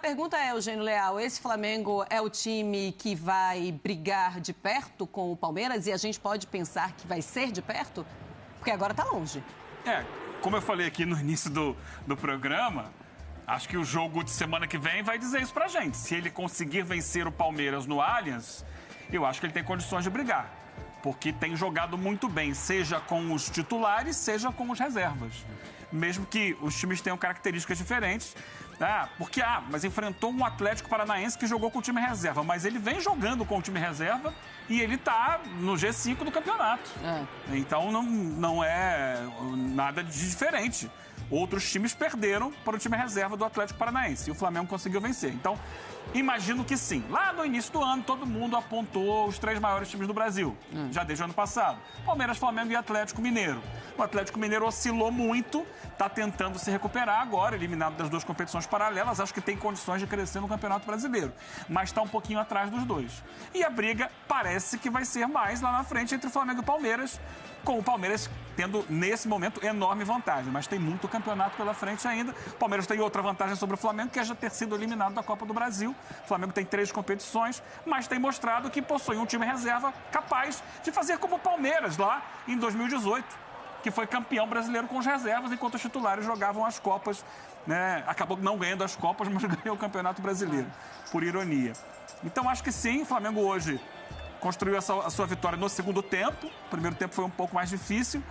pergunta é, Eugênio Leal, esse Flamengo é o time que vai brigar de perto com o Palmeiras e a gente pode pensar que vai ser de perto? Porque agora tá longe. Como eu falei aqui no início do programa, acho que o jogo de semana que vem vai dizer isso pra gente. Se ele conseguir vencer o Palmeiras no Allianz, eu acho que ele tem condições de brigar. Porque tem jogado muito bem, seja com os titulares, seja com os reservas. Mesmo que os times tenham características diferentes. Mas enfrentou um Atlético Paranaense que jogou com o time reserva. Mas ele vem jogando com o time reserva e ele está no G5 do campeonato. Então não é nada de diferente. Outros times perderam para o time reserva do Atlético Paranaense e o Flamengo conseguiu vencer. Então, imagino que sim. Lá no início do ano, todo mundo apontou os 3 maiores times do Brasil, já desde o ano passado. Palmeiras, Flamengo e Atlético Mineiro. O Atlético Mineiro oscilou muito, está tentando se recuperar agora, eliminado das 2 competições paralelas. Acho que tem condições de crescer no Campeonato Brasileiro, mas está um pouquinho atrás dos 2. E a briga parece que vai ser mais lá na frente entre Flamengo e Palmeiras, com o Palmeiras tendo, nesse momento, enorme vantagem. Mas tem muito campeonato pela frente ainda. O Palmeiras tem outra vantagem sobre o Flamengo, que é já ter sido eliminado da Copa do Brasil. O Flamengo tem 3 competições, mas tem mostrado que possui um time reserva capaz de fazer como o Palmeiras lá em 2018, que foi campeão brasileiro com as reservas, enquanto os titulares jogavam as Copas, né? Acabou não ganhando as Copas, mas ganhou o Campeonato Brasileiro, por ironia. Então, acho que sim, o Flamengo hoje construiu a sua vitória no segundo tempo. O primeiro tempo foi um pouco mais difícil,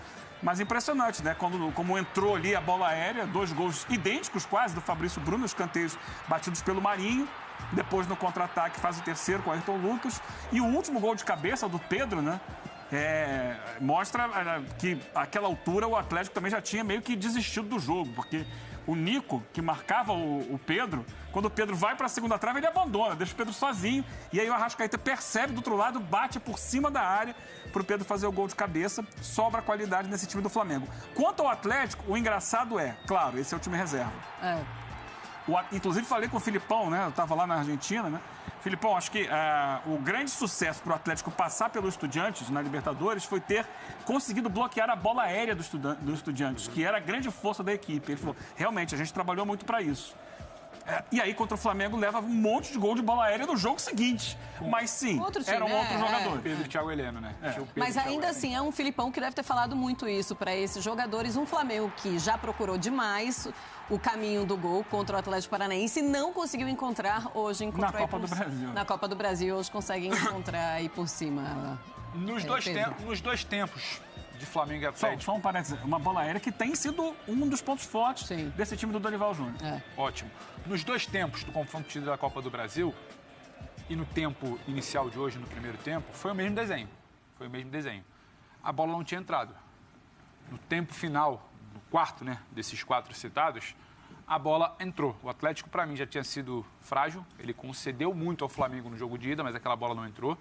mas impressionante, né? Como entrou ali a bola aérea, 2 gols idênticos quase do Fabrício Bruno, escanteios batidos pelo Marinho. Depois, no contra-ataque, faz o terceiro com o Ayrton Lucas. E o último gol de cabeça do Pedro, né? Mostra que àquela altura o Atlético também já tinha meio que desistido do jogo, porque o Nico, que marcava o Pedro, quando o Pedro vai para a segunda trave, ele abandona, deixa o Pedro sozinho, e aí o Arrascaeta percebe do outro lado, bate por cima da área para o Pedro fazer o gol de cabeça, sobra qualidade nesse time do Flamengo. Quanto ao Atlético, o engraçado claro, esse é o time reserva. Inclusive falei com o Filipão, né? Eu estava lá na Argentina, né? Filipão, acho que o grande sucesso para o Atlético passar pelo Estudiantes na Libertadores foi ter conseguido bloquear a bola aérea do Estudiantes, que era a grande força da equipe. Ele falou, realmente, a gente trabalhou muito para isso. E aí, contra o Flamengo, leva um monte de gol de bola aérea no jogo seguinte. Mas sim, eram outros jogadores. Pedro e Thiago Heleno, né? Mas ainda assim, é um Filipão que deve ter falado muito isso para esses jogadores. Um Flamengo que já procurou demais o caminho do gol contra o Atlético Paranaense e não conseguiu encontrar hoje. Na Copa do Brasil. Na Copa do Brasil, hoje consegue encontrar aí por cima. Nos dois tempos de Flamengo e Atlético. Só um parênteses, uma bola aérea que tem sido um dos pontos fortes desse time do Dorival Júnior. Ótimo. Nos 2 tempos do confronto tido da Copa do Brasil e no tempo inicial de hoje, no primeiro tempo, foi o mesmo desenho. A bola não tinha entrado. No tempo final, no quarto, né, desses 4 citados, a bola entrou. O Atlético, para mim, já tinha sido frágil. Ele concedeu muito ao Flamengo no jogo de ida, mas aquela bola não entrou.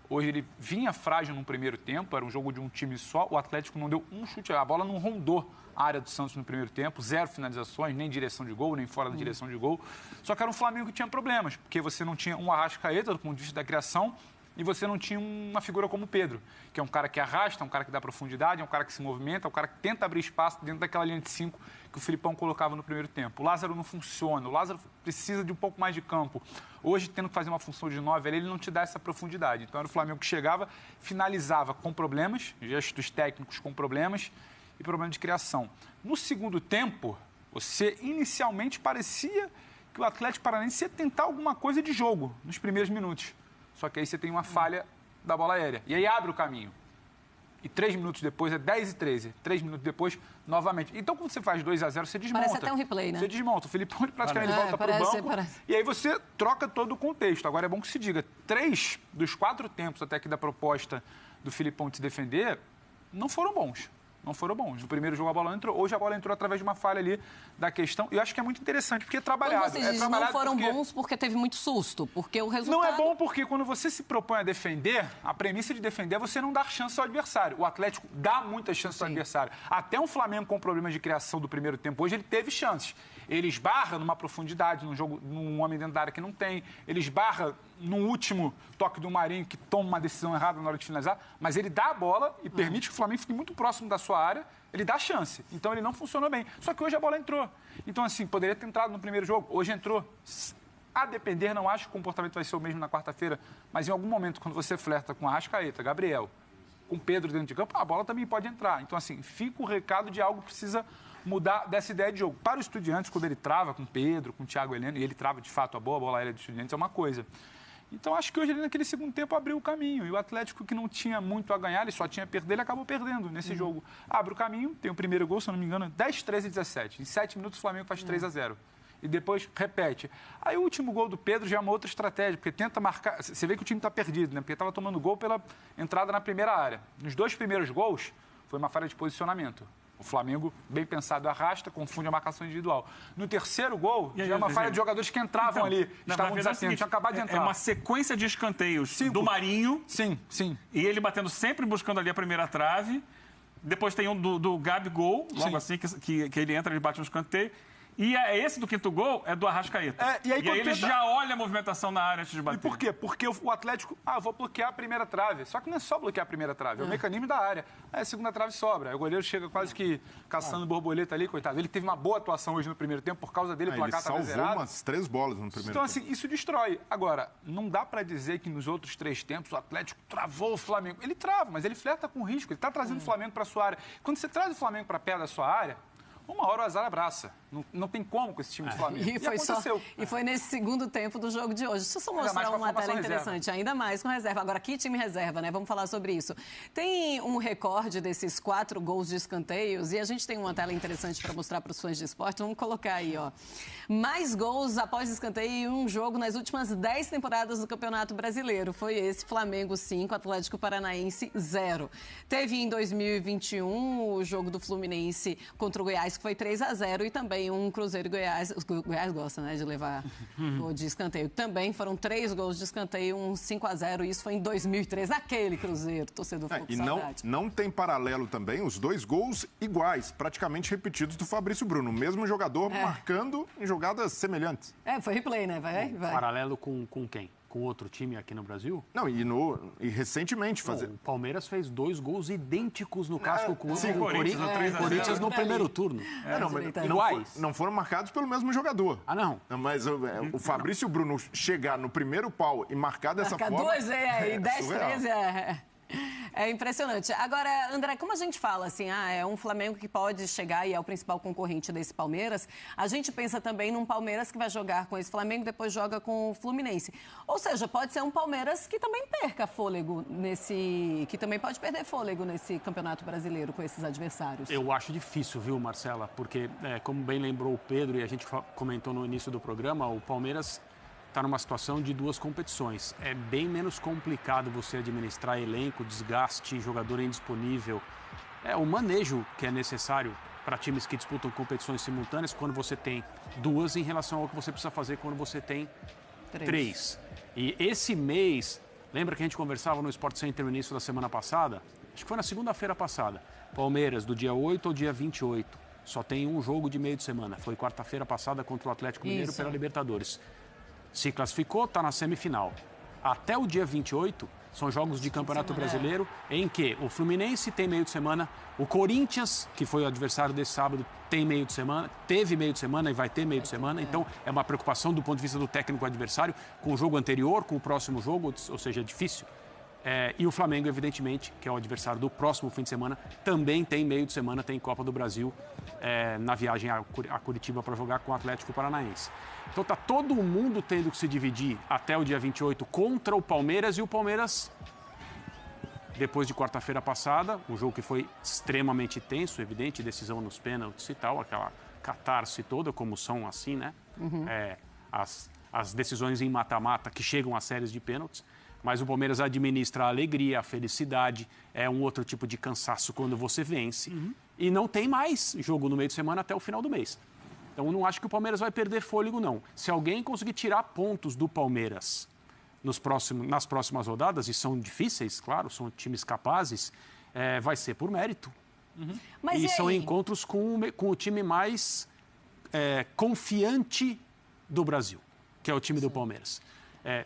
Hoje ele vinha frágil no primeiro tempo, era um jogo de um time só. O Atlético não deu um chute, a bola não rondou a área do Santos no primeiro tempo, 0 finalizações, nem direção de gol, nem fora da direção de gol. Só que era um Flamengo que tinha problemas, porque você não tinha um Arrascaeta do ponto de vista da criação e você não tinha uma figura como o Pedro, que é um cara que arrasta, um cara que dá profundidade, é um cara que se movimenta, é um cara que tenta abrir espaço dentro daquela linha de 5 que o Filipão colocava no primeiro tempo. O Lázaro não funciona, o Lázaro precisa de um pouco mais de campo. Hoje, tendo que fazer uma função de 9, ele não te dá essa profundidade. Então, era o Flamengo que chegava, finalizava com problemas, gestos técnicos com problemas e problemas de criação. No segundo tempo, você inicialmente parecia que o Atlético Paranaense ia tentar alguma coisa de jogo nos primeiros minutos. Só que aí você tem uma falha da bola aérea. E aí abre o caminho. E 3 minutos depois, é 10-13. 3 minutos depois, novamente. Então, quando você faz 2-0, você desmonta. Parece até um replay, né? Você desmonta. O Filipão, ele praticamente volta para o banco. E aí você troca todo o contexto. Agora, é bom que se diga, 3 dos 4 tempos até aqui da proposta do Filipão de se defender não foram bons. Não foram bons. No primeiro jogo a bola não entrou. Hoje a bola entrou através de uma falha ali da questão. E eu acho que é muito interessante, porque é trabalhado. Quando você diz não foram bons porque teve muito susto, porque o resultado... Não é bom porque quando você se propõe a defender, a premissa de defender é você não dar chance ao adversário. O Atlético dá muitas chances ao adversário. Até um Flamengo com problemas de criação do primeiro tempo hoje, ele teve chances. Ele esbarra numa profundidade, num homem dentro da área que não tem. Ele esbarra no último toque do Marinho, que toma uma decisão errada na hora de finalizar. Mas ele dá a bola e permite que o Flamengo fique muito próximo da sua área. Ele dá chance. Então, ele não funcionou bem. Só que hoje a bola entrou. Então, assim, poderia ter entrado no primeiro jogo. Hoje entrou. A depender, não acho que o comportamento vai ser o mesmo na quarta-feira, mas em algum momento, quando você flerta com Arrascaeta, Gabriel, com Pedro dentro de campo, a bola também pode entrar. Então, assim, fica o recado de algo que precisa mudar dessa ideia de jogo. Para o Estudiantes, quando ele trava com Pedro, com Thiago Heleno, e ele trava de fato a bola aérea do Estudiantes, é uma coisa. Então, acho que hoje ele, naquele segundo tempo, abriu o caminho. E o Atlético, que não tinha muito a ganhar, ele só tinha a perder, ele acabou perdendo nesse jogo. Abre o caminho, tem o primeiro gol, se eu não me engano, 10, 13 e 17. Em 7 minutos, o Flamengo faz 3-0. E depois repete. Aí o último gol do Pedro já é uma outra estratégia, porque tenta marcar... Você vê que o time está perdido, né? Porque estava tomando gol pela entrada na primeira área. Nos 2 primeiros gols, foi uma falha de posicionamento. O Flamengo, bem pensado, arrasta, confunde a marcação individual. No terceiro gol, já é uma falha de jogadores que entravam ali, estavam desatentos, tinham acabado de entrar. É uma sequência de escanteios do Marinho. Sim, sim. E ele batendo sempre, buscando ali a primeira trave. Depois tem um do Gabigol, logo assim que ele entra, ele bate no escanteio. E esse do quinto gol é do Arrascaeta. E aí ele já olha a movimentação na área antes de bater. E por quê? Porque o Atlético, vou bloquear a primeira trave. Só que não é só bloquear a primeira trave, é o mecanismo da área. Aí a segunda trave sobra. Aí o goleiro chega quase que caçando borboleta ali, coitado. Ele teve uma boa atuação hoje no primeiro tempo, por causa dele o placar estava zerado. Ele salvou umas 3 bolas no primeiro tempo. Então, assim, isso destrói. Agora, não dá para dizer que nos outros 3 tempos o Atlético travou o Flamengo. Ele trava, mas ele flerta com risco. Ele está trazendo o Flamengo para a sua área. Quando você traz o Flamengo para perto da sua área, uma hora o azar abraça. Não tem como com esse time do Flamengo. E foi nesse segundo tempo do jogo de hoje. Deixa eu só mostrar uma tela interessante, reserva. Ainda mais com reserva. Agora, que time reserva, né? Vamos falar sobre isso. Tem um recorde desses 4 gols de escanteios e a gente tem uma tela interessante para mostrar para os fãs de esporte. Vamos colocar aí, ó. Mais gols após escanteio em um jogo nas últimas 10 temporadas do Campeonato Brasileiro. Foi esse, Flamengo 5, Atlético Paranaense 0. Teve em 2021 o jogo do Fluminense contra o Goiás, que foi 3-0, e também um Cruzeiro e Goiás. O Goiás gosta, né, de levar gol de escanteio. Também foram 3 gols de escanteio, um 5-0. Isso foi em 2003, naquele Cruzeiro. Torcedor ficou com saudade. E não tem paralelo também os 2 gols iguais, praticamente repetidos do Fabrício Bruno. O mesmo jogador marcando em jogadas semelhantes. Foi replay, né? Vai. Paralelo com quem? Com outro time aqui no Brasil? Não, e recentemente fazer. O Palmeiras fez 2 gols idênticos no clássico com o Corinthians no primeiro turno. Não foram marcados pelo mesmo jogador. Não. Mas o Fabrício Bruno chegar no primeiro pau e marcar dessa forma... 2 e 10, 13 é impressionante. Agora, André, como a gente fala assim, é um Flamengo que pode chegar e é o principal concorrente desse Palmeiras, a gente pensa também num Palmeiras que vai jogar com esse Flamengo, depois joga com o Fluminense. Ou seja, pode ser um Palmeiras que também perca fôlego que também pode perder fôlego nesse Campeonato Brasileiro com esses adversários. Eu acho difícil, viu, Marcela? Porque, como bem lembrou o Pedro e a gente comentou no início do programa, o Palmeiras está numa situação de 2 competições. É bem menos complicado você administrar elenco, desgaste, jogador indisponível. O manejo que é necessário para times que disputam competições simultâneas quando você tem 2 em relação ao que você precisa fazer quando você tem 3. E esse mês, lembra que a gente conversava no Sport Center no início da semana passada? Acho que foi na segunda-feira passada. Palmeiras, do dia 8 ao dia 28. Só tem um jogo de meio de semana. Foi quarta-feira passada contra o Atlético Mineiro pela Libertadores. Se classificou, está na semifinal. Até o dia 28, são jogos de Campeonato Brasileiro, em que o Fluminense tem meio de semana, o Corinthians, que foi o adversário desse sábado, tem meio de semana, teve meio de semana e vai ter meio de semana. Então, é uma preocupação do ponto de vista do técnico adversário, com o jogo anterior, com o próximo jogo, ou seja, é difícil. E o Flamengo, evidentemente, que é o adversário do próximo fim de semana, também tem meio de semana, tem Copa do Brasil na viagem a Curitiba para jogar com o Atlético Paranaense. Então está todo mundo tendo que se dividir até o dia 28 contra o Palmeiras, e o Palmeiras, depois de quarta-feira passada, um jogo que foi extremamente tenso, evidente, decisão nos pênaltis e tal, aquela catarse toda, como são assim, né? As decisões em mata-mata que chegam a séries de pênaltis. Mas o Palmeiras administra a alegria, a felicidade, é um outro tipo de cansaço quando você vence. E não tem mais jogo no meio de semana até o final do mês. Então, eu não acho que o Palmeiras vai perder fôlego, não. Se alguém conseguir tirar pontos do Palmeiras nas próximas rodadas, e são difíceis, claro, são times capazes, vai ser por mérito. Mas e são encontros com o time mais confiante do Brasil, que é o time do Palmeiras.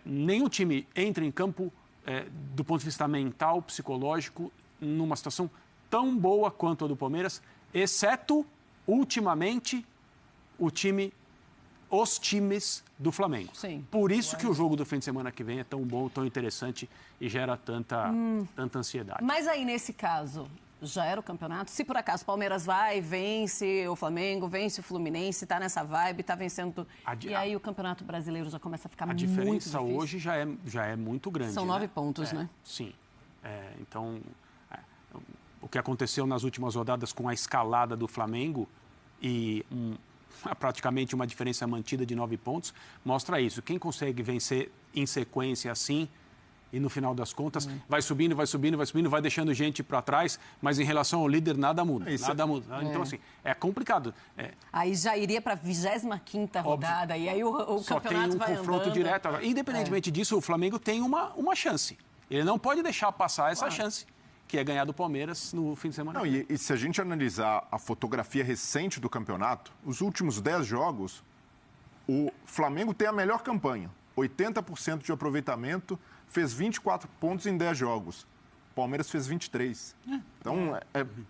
Nenhum time entra em campo, do ponto de vista mental, psicológico, numa situação tão boa quanto a do Palmeiras, exceto, ultimamente, o time os times do Flamengo. Sim. Por isso que o jogo do fim de semana que vem é tão bom, tão interessante e gera tanta ansiedade. Mas aí, nesse caso, já era o campeonato? Se por acaso o Palmeiras vai, vence o Flamengo, vence o Fluminense, tá nessa vibe, tá vencendo... E aí o Campeonato Brasileiro já começa a ficar muito difícil. A diferença hoje já é muito grande. São 9 pontos, né? Sim. Então, o que aconteceu nas últimas rodadas com a escalada do Flamengo e praticamente uma diferença mantida de 9 pontos, mostra isso. Quem consegue vencer em sequência assim, e no final das contas, vai subindo, vai deixando gente para trás, mas em relação ao líder nada muda. Nada muda. Então, assim, é complicado. Aí já iria para a 25ª rodada, e aí o só campeonato vai tem um confronto andando. direto. Independentemente disso, o Flamengo tem uma chance. Ele não pode deixar passar essa chance, que é ganhar do Palmeiras no fim de semana. Não, e se a gente analisar a fotografia recente do campeonato, os últimos 10 jogos, o Flamengo tem a melhor campanha. 80% de aproveitamento, fez 24 pontos em 10 jogos. O Palmeiras fez 23. Então,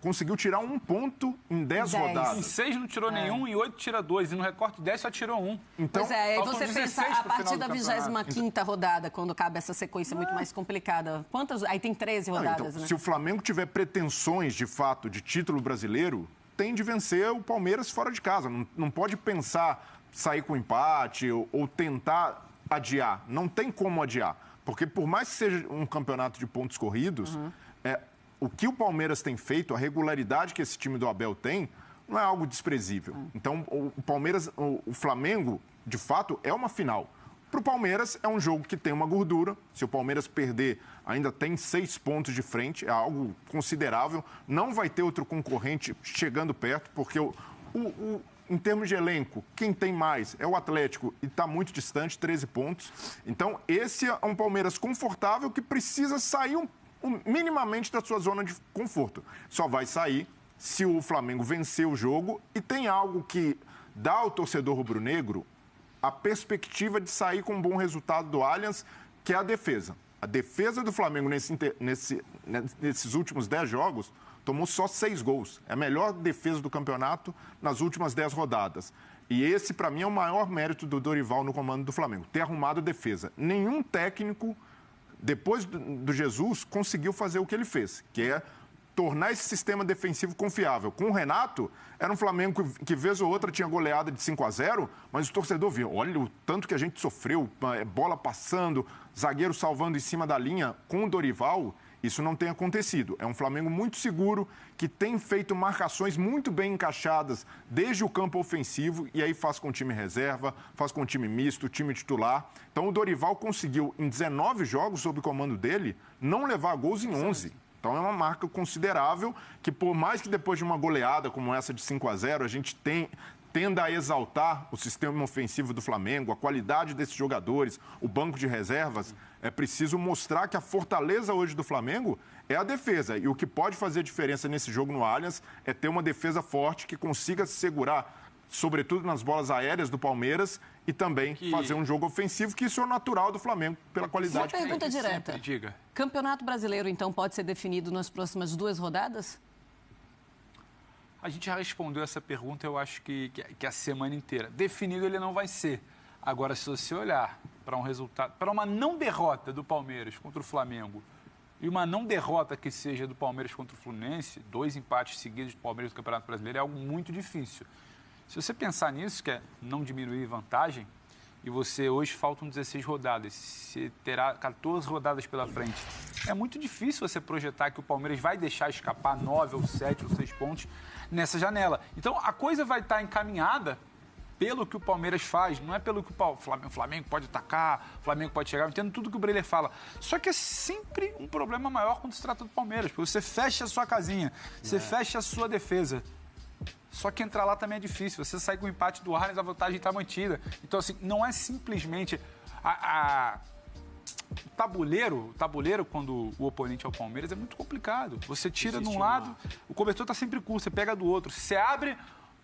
conseguiu tirar 1 ponto em 10 rodadas. Em 6 não tirou nenhum, em 8 tira 2. E no recorte de 10 só tirou 1. Então, Pois é, aí faltam você 16 pensa a pro partir final da do 25ª rodada, quando cabe essa sequência muito mais complicada. Quantas? Aí tem 13 rodadas, então, né? se o Flamengo tiver pretensões, de fato, de título brasileiro, tem de vencer o Palmeiras fora de casa. Não pode pensar sair com empate ou tentar adiar. Não tem como adiar. Porque por mais que seja um campeonato de pontos corridos, o que o Palmeiras tem feito, a regularidade que esse time do Abel tem, não é algo desprezível. Então, o Palmeiras, o Flamengo, de fato, é uma final. Para o Palmeiras, é um jogo que tem uma gordura. Se o Palmeiras perder, ainda tem 6 pontos de frente, é algo considerável. Não vai ter outro concorrente chegando perto, porque em termos de elenco, quem tem mais é o Atlético e está muito distante, 13 pontos. Então, esse é um Palmeiras confortável que precisa sair minimamente da sua zona de conforto. Só vai sair se o Flamengo vencer o jogo e tem algo que dá ao torcedor rubro-negro a perspectiva de sair com um bom resultado do Allianz, que é a defesa. A defesa do Flamengo nesses últimos 10 jogos tomou só 6 gols. É a melhor defesa do campeonato nas últimas 10 rodadas. E esse, para mim, é o maior mérito do Dorival no comando do Flamengo, ter arrumado a defesa. Nenhum técnico, depois do Jesus, conseguiu fazer o que ele fez, que é tornar esse sistema defensivo confiável. Com o Renato, era um Flamengo que vez ou outra tinha goleada de 5-0, mas o torcedor via, olha o tanto que a gente sofreu, bola passando, zagueiro salvando em cima da linha. Com o Dorival, isso não tem acontecido. É um Flamengo muito seguro, que tem feito marcações muito bem encaixadas desde o campo ofensivo, e aí faz com o time reserva, faz com o time misto, time titular. Então o Dorival conseguiu, em 19 jogos sob o comando dele, não levar gols em 11. Então é uma marca considerável que, por mais que depois de uma goleada como essa de 5-0, a gente tenda a exaltar o sistema ofensivo do Flamengo, a qualidade desses jogadores, o banco de reservas, é preciso mostrar que a fortaleza hoje do Flamengo é a defesa. E o que pode fazer diferença nesse jogo no Allianz é ter uma defesa forte que consiga se segurar, sobretudo nas bolas aéreas do Palmeiras, e também fazer um jogo ofensivo, que isso é o natural do Flamengo, pela qualidade que tem. Uma pergunta direta. Sempre, diga. Campeonato Brasileiro, então, pode ser definido nas próximas 2 rodadas? A gente já respondeu essa pergunta, eu acho que a semana inteira. Definido ele não vai ser. Agora, se você olhar para um resultado, para uma não derrota do Palmeiras contra o Flamengo e uma não derrota que seja do Palmeiras contra o Fluminense, 2 empates seguidos do Palmeiras no Campeonato Brasileiro é algo muito difícil. Se você pensar nisso, que é não diminuir vantagem, e você hoje faltam 16 rodadas, você terá 14 rodadas pela frente. É muito difícil você projetar que o Palmeiras vai deixar escapar 9 ou 7 ou 6 pontos nessa janela. Então, a coisa vai estar encaminhada pelo que o Palmeiras faz, não é pelo que o Flamengo pode atacar, o Flamengo pode chegar, eu entendo tudo que o Breler fala. Só que é sempre um problema maior quando se trata do Palmeiras, porque você fecha a sua casinha, você fecha a sua defesa. Só que entrar lá também é difícil. Você sai com o empate do Arnes, a vantagem está mantida. Então, assim, não é simplesmente o tabuleiro, quando o oponente é o Palmeiras, é muito complicado. Você tira de um lado, o cobertor está sempre curto, você pega do outro. Você abre,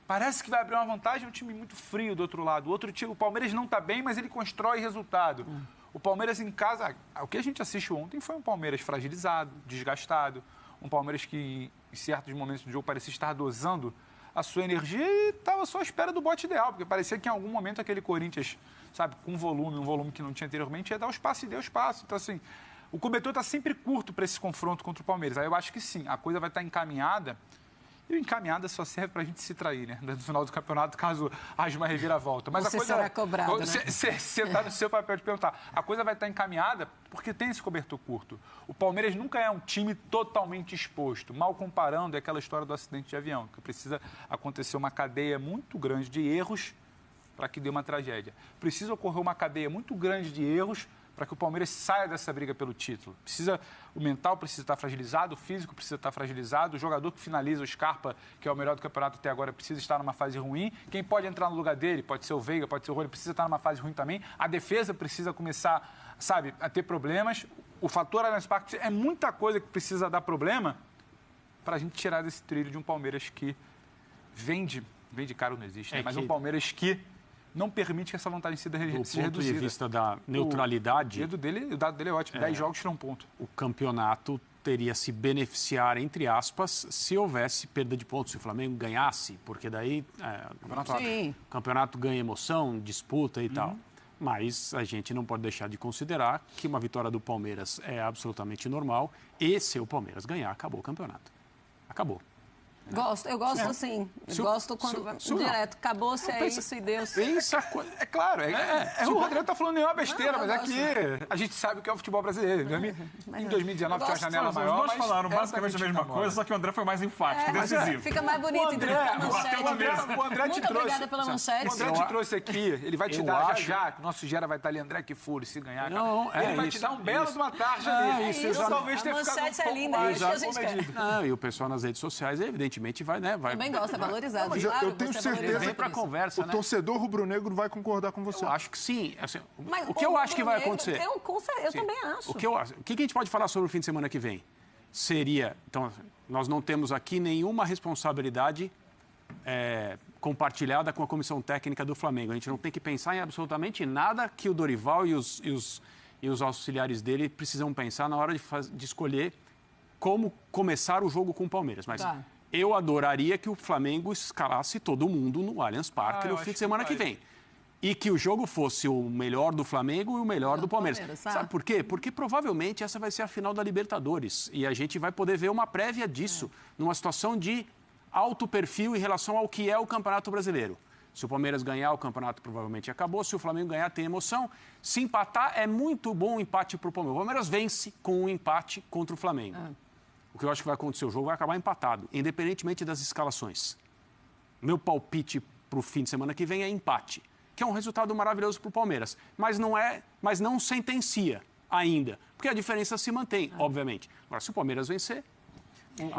parece que vai abrir uma vantagem, é um time muito frio do outro lado. O outro time, o Palmeiras não está bem, mas ele constrói resultado. O Palmeiras em casa, o que a gente assistiu ontem foi um Palmeiras fragilizado, desgastado. Um Palmeiras que, em certos momentos do jogo, parecia estar dosando a sua energia e estava só à espera do bote ideal, porque parecia que em algum momento aquele Corinthians, sabe, com um volume que não tinha anteriormente, ia dar o espaço e deu espaço. Então, assim, o cobertor está sempre curto para esse confronto contra o Palmeiras. Aí eu acho que sim, a coisa vai estar encaminhada. E o encaminhada só serve para a gente se trair, né? No final do campeonato, caso haja uma reviravolta. Mas você a coisa será cobrado, né? Você está no seu papel de perguntar. A coisa vai estar encaminhada porque tem esse cobertor curto. O Palmeiras nunca é um time totalmente exposto. Mal comparando, é aquela história do acidente de avião, que precisa acontecer uma cadeia muito grande de erros para que dê uma tragédia. Precisa ocorrer uma cadeia muito grande de erros para que o Palmeiras saia dessa briga pelo título. O mental precisa estar fragilizado, o físico precisa estar fragilizado, o jogador que finaliza, o Scarpa, que é o melhor do campeonato até agora, precisa estar numa fase ruim. Quem pode entrar no lugar dele, pode ser o Veiga, pode ser o Rony, precisa estar numa fase ruim também. A defesa precisa começar, sabe, a ter problemas. O fator Allianz Parque é muita coisa que precisa dar problema para a gente tirar desse trilho de um Palmeiras que vende caro não existe, né? Mas um Palmeiras que não permite que essa vantagem seja reduzida. Do ponto de vista da neutralidade... O dado dele é ótimo, 10 jogos tiram um ponto. O campeonato teria se beneficiar, entre aspas, se houvesse perda de pontos, se o Flamengo ganhasse, porque daí o campeonato ganha emoção, disputa e tal. Mas a gente não pode deixar de considerar que uma vitória do Palmeiras é absolutamente normal e se o Palmeiras ganhar, acabou o campeonato. Acabou. Eu gosto assim. Eu gosto quando direto. Acabou-se, é isso e Deus. É claro, o Rodrigo tá falando nenhuma besteira, mas é que a gente sabe o que é o futebol brasileiro. Em 2019 tinha a janela maior. Os dois falaram basicamente a mesma coisa, só que o André foi mais enfático, decisivo. Fica mais bonito, entendeu? O André te trouxe. Muito obrigada pela manchete. O André te trouxe aqui, ele vai te dar já. O nosso Gera vai estar ali, André que fure, se ganhar. Ele vai te dar um belo de uma tarja ali. Isso, talvez tenha ficado um pouco mais comedido. E o pessoal nas redes sociais, evidentemente, vai. Também gosta, é valorizado. Mas claro, eu tenho certeza que o torcedor rubro-negro vai concordar com você. Eu acho que sim. Assim, mas o que eu acho que vai acontecer? Eu também acho. O que a gente pode falar sobre o fim de semana que vem? Seria... Então, nós não temos aqui nenhuma responsabilidade compartilhada com a comissão técnica do Flamengo. A gente não tem que pensar em absolutamente nada que o Dorival e os auxiliares dele precisam pensar na hora de escolher como começar o jogo com o Palmeiras. Mas eu adoraria que o Flamengo escalasse todo mundo no Allianz Parque no fim de semana que vem. E que o jogo fosse o melhor do Flamengo e o melhor do Palmeiras. Sabe por quê? Porque provavelmente essa vai ser a final da Libertadores. E a gente vai poder ver uma prévia disso, numa situação de alto perfil em relação ao que é o Campeonato Brasileiro. Se o Palmeiras ganhar, o campeonato provavelmente acabou. Se o Flamengo ganhar, tem emoção. Se empatar, é muito bom o empate para o Palmeiras. O Palmeiras vence com um empate contra o Flamengo. O que eu acho que vai acontecer, o jogo vai acabar empatado, independentemente das escalações. Meu palpite para o fim de semana que vem é empate, que é um resultado maravilhoso para o Palmeiras. Mas não sentencia ainda, porque a diferença se mantém, obviamente. Agora, se o Palmeiras vencer...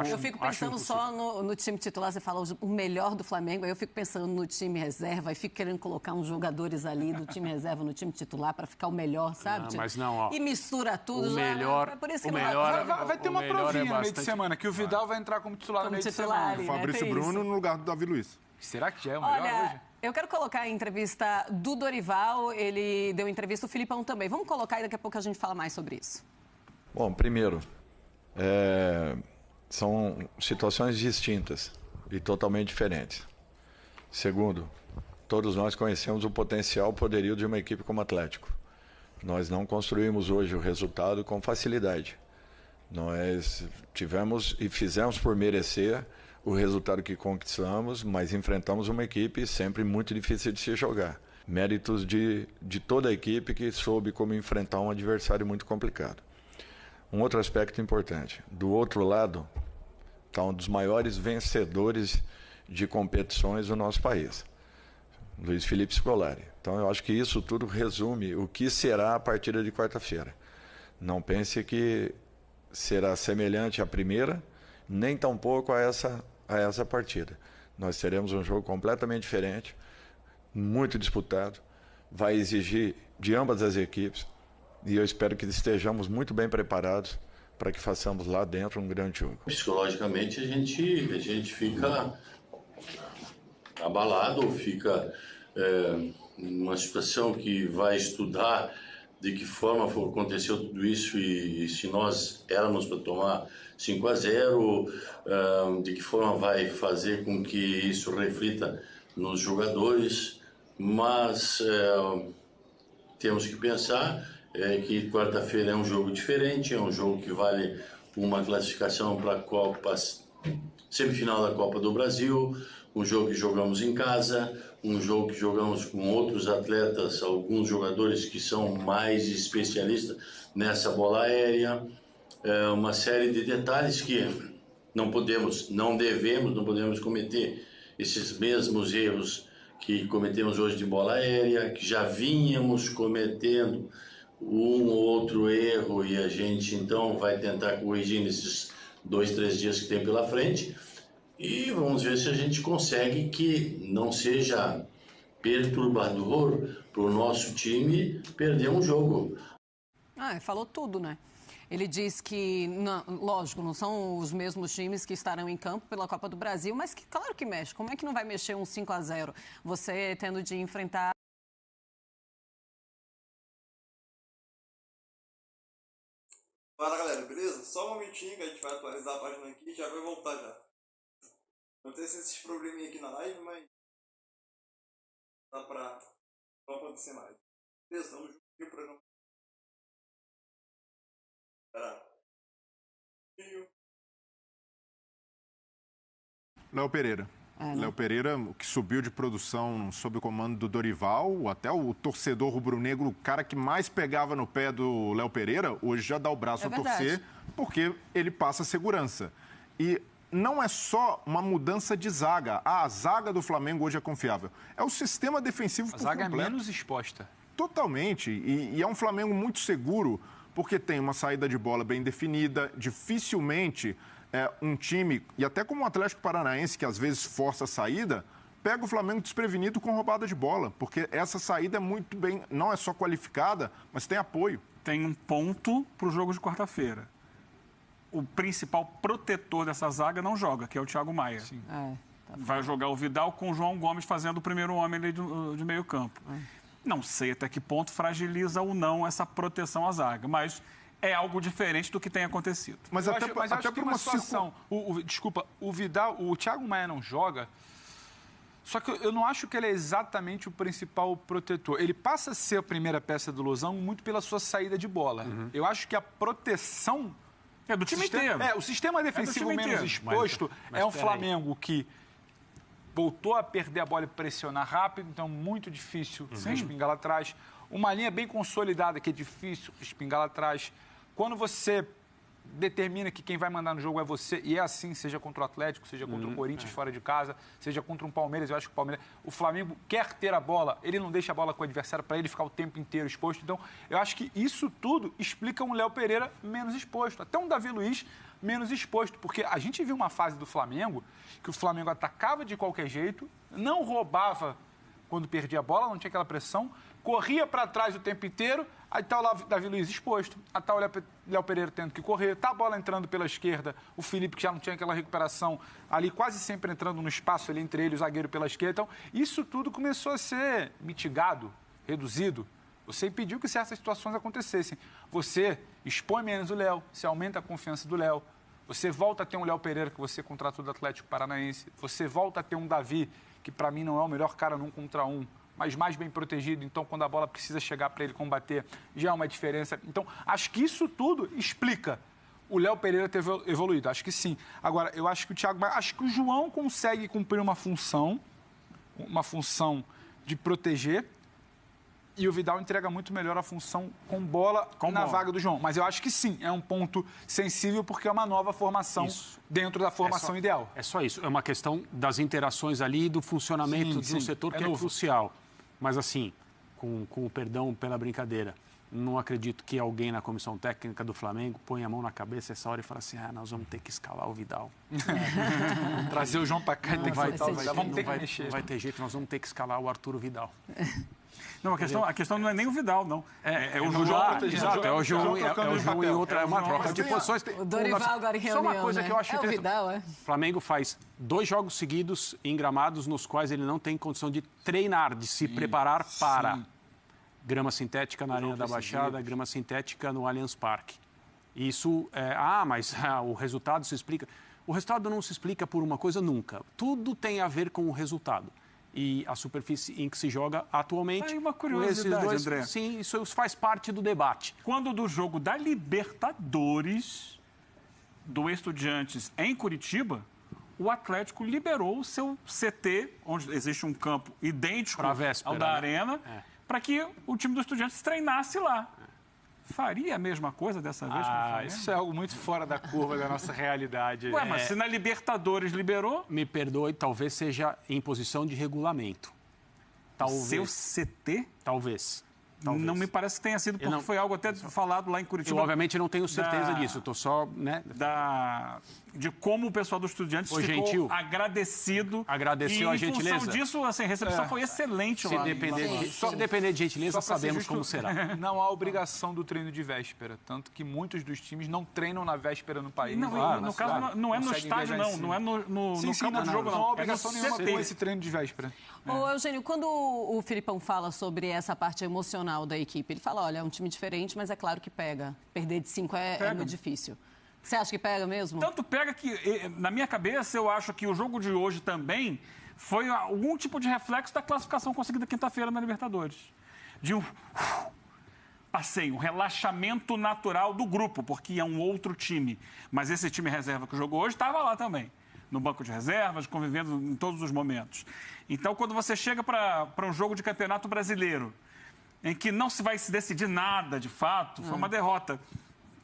Eu fico pensando só no time titular, você fala o melhor do Flamengo, aí eu fico pensando no time reserva e fico querendo colocar uns jogadores ali do time reserva no time titular para ficar o melhor, sabe? Mas não, ó. E mistura tudo. O melhor, é por isso que vai ter uma provinha no meio de semana, que o Vidal vai entrar como titular no meio de semana. O Fabrício Bruno no lugar do Davi Luiz. Será que já é o melhor hoje? Eu quero colocar a entrevista do Dorival, ele deu entrevista, o Filipão também. Vamos colocar e daqui a pouco a gente fala mais sobre isso. Bom, primeiro, são situações distintas e totalmente diferentes. Segundo, todos nós conhecemos o potencial, o poderio de uma equipe como o Atlético. Nós não construímos hoje o resultado com facilidade. Nós tivemos e fizemos por merecer o resultado que conquistamos, mas enfrentamos uma equipe sempre muito difícil de se jogar. Méritos de toda a equipe que soube como enfrentar um adversário muito complicado. Um outro aspecto importante, do outro lado está um dos maiores vencedores de competições do nosso país, Luiz Felipe Scolari. Então eu acho que isso tudo resume o que será a partida de quarta-feira. Não pense que será semelhante à primeira, nem tampouco a essa partida. Nós teremos um jogo completamente diferente, muito disputado, vai exigir de ambas as equipes, e eu espero que estejamos muito bem preparados para que façamos lá dentro um grande jogo. Psicologicamente a gente fica abalado, fica numa situação que vai estudar de que forma aconteceu tudo isso e se nós éramos para tomar 5-0, de que forma vai fazer com que isso reflita nos jogadores, mas temos que pensar que quarta-feira é um jogo diferente, é um jogo que vale uma classificação para a Copa, semifinal da Copa do Brasil, um jogo que jogamos em casa, um jogo que jogamos com outros atletas, alguns jogadores que são mais especialistas nessa bola aérea, uma série de detalhes que não podemos cometer esses mesmos erros que cometemos hoje de bola aérea, que já vínhamos cometendo um ou outro erro e a gente então vai tentar corrigir nesses 2-3 dias que tem pela frente. E vamos ver se a gente consegue que não seja perturbador para o nosso time perder um jogo. Falou tudo, né? Ele diz que, lógico, não são os mesmos times que estarão em campo pela Copa do Brasil, mas que, claro que mexe. Como é que não vai mexer um 5-0? Você tendo de enfrentar... Fala, galera, beleza? Só um momentinho que a gente vai atualizar a página aqui e já vai voltar já. Acontecem esses probleminha aqui na live, mas dá pra não acontecer mais. Beleza, estamos juntos aqui no programa. Léo Pereira. Léo Pereira, que subiu de produção sob o comando do Dorival, até o torcedor rubro-negro, o cara que mais pegava no pé do Léo Pereira, hoje já dá o braço a torcer, porque ele passa segurança. E não é só uma mudança de zaga. A zaga do Flamengo hoje é confiável. É o sistema defensivo por completo. A zaga é menos exposta. Totalmente. E é um Flamengo muito seguro, porque tem uma saída de bola bem definida, dificilmente um time, e até como o Atlético Paranaense, que às vezes força a saída, pega o Flamengo desprevenido com roubada de bola, porque essa saída é muito bem, não é só qualificada, mas tem apoio. Tem um ponto para o jogo de quarta-feira. O principal protetor dessa zaga não joga, que é o Thiago Maia. Sim. Vai jogar o Vidal com o João Gomes fazendo o primeiro homem ali de meio campo. Não sei até que ponto fragiliza ou não essa proteção à zaga, mas é algo diferente do que tem acontecido. Mas até por uma situação... Desculpa, o Vidal, o Thiago Maia não joga, só que eu não acho que ele é exatamente o principal protetor. Ele passa a ser a primeira peça do Losango muito pela sua saída de bola. Eu acho que a proteção... É do time inteiro. O sistema defensivo menos exposto é um Flamengo que voltou a perder a bola e pressionar rápido, então muito difícil respingar lá atrás. Uma linha bem consolidada, que é difícil respingar lá atrás. Quando você determina que quem vai mandar no jogo é você, e é assim, seja contra o Atlético, seja contra o Corinthians fora de casa, seja contra um Palmeiras, eu acho que o Flamengo quer ter a bola, ele não deixa a bola com o adversário para ele ficar o tempo inteiro exposto. Então, eu acho que isso tudo explica um Léo Pereira menos exposto, até um Davi Luiz menos exposto, porque a gente viu uma fase do Flamengo que o Flamengo atacava de qualquer jeito, não roubava quando perdia a bola, não tinha aquela pressão, corria para trás o tempo inteiro, aí tá o Davi Luiz exposto, aí tá o Léo Pereira tendo que correr, tá a bola entrando pela esquerda, o Felipe que já não tinha aquela recuperação ali, quase sempre entrando no espaço ali entre ele e o zagueiro pela esquerda. Então, isso tudo começou a ser mitigado, reduzido. Você impediu que certas situações acontecessem. Você expõe menos o Léo, você aumenta a confiança do Léo, você volta a ter um Léo Pereira que você contratou do Atlético Paranaense, você volta a ter um Davi, que para mim não é o melhor cara num contra um, mas mais bem protegido, então quando a bola precisa chegar para ele combater, já é uma diferença. Então, acho que isso tudo explica o Léo Pereira ter evoluído, acho que sim. Agora, eu acho que o Thiago, acho que o João consegue cumprir uma função de proteger, e o Vidal entrega muito melhor a função com bola na vaga do João. Mas eu acho que sim, é um ponto sensível porque é uma nova formação dentro da formação ideal. É só isso, é uma questão das interações ali e do funcionamento do setor que é crucial. Mas assim, com o perdão pela brincadeira, não acredito que alguém na comissão técnica do Flamengo ponha a mão na cabeça essa hora e fale assim, nós vamos ter que escalar o Vidal. Trazer o João para cá e ter que voltar o Vidal, vamos ter que mexer. Não vai ter jeito, nós vamos ter que escalar o Arturo Vidal. Não, a questão não é nem o Vidal, não. É o João. Exato, é o João e outra, é uma troca de posições. O Dorival agora em reunião, só uma coisa que eu acho o Vidal, O Flamengo faz 2 jogos seguidos em gramados nos quais ele não tem condição de treinar, de se preparar para. grama sintética na Arena da Baixada, grama sintética no Allianz Parque. Isso, mas o resultado se explica... O resultado não se explica por uma coisa nunca. Tudo tem a ver com o resultado. E a superfície em que se joga atualmente... Tem uma curiosidade, André. Sim, isso faz parte do debate. Quando do jogo da Libertadores, do Estudiantes em Curitiba, o Atlético liberou o seu CT, onde existe um campo idêntico ao da Arena, para que o time do Estudiantes treinasse lá. Faria a mesma coisa dessa vez? Isso é algo muito fora da curva da nossa realidade. Mas se na Libertadores liberou... Me perdoe, talvez seja em posição de regulamento. Talvez. Seu CT? Talvez. Não me parece que tenha sido, porque foi algo até falado lá em Curitiba. Eu, obviamente, não tenho certeza disso. Eu estou só... De como o pessoal do Estudiantes ficou gentil. Agradecido. Agradeceu a gentileza. Em função disso, assim, a recepção foi excelente lá. Se depender de gentileza, sabemos como será. Não há obrigação do treino de véspera. Tanto que muitos dos times não treinam na véspera no país. No caso, não é no estádio, não. Não é no campo de jogo, não. Não há obrigação nenhuma com esse treino de véspera. Ô, Eugênio, quando o Filipão fala sobre essa parte emocional da equipe, ele fala, olha, é um time diferente, mas é claro que pega. Perder de 5 é muito difícil. Você acha que pega mesmo? Tanto pega que, na minha cabeça, eu acho que o jogo de hoje também foi algum tipo de reflexo da classificação conseguida quinta-feira na Libertadores. De um passeio, um relaxamento natural do grupo, porque é um outro time. Mas esse time reserva que jogou hoje estava lá também, no banco de reservas, convivendo em todos os momentos. Então, quando você chega para um jogo de campeonato brasileiro, em que não se vai se decidir nada, de fato, foi uma derrota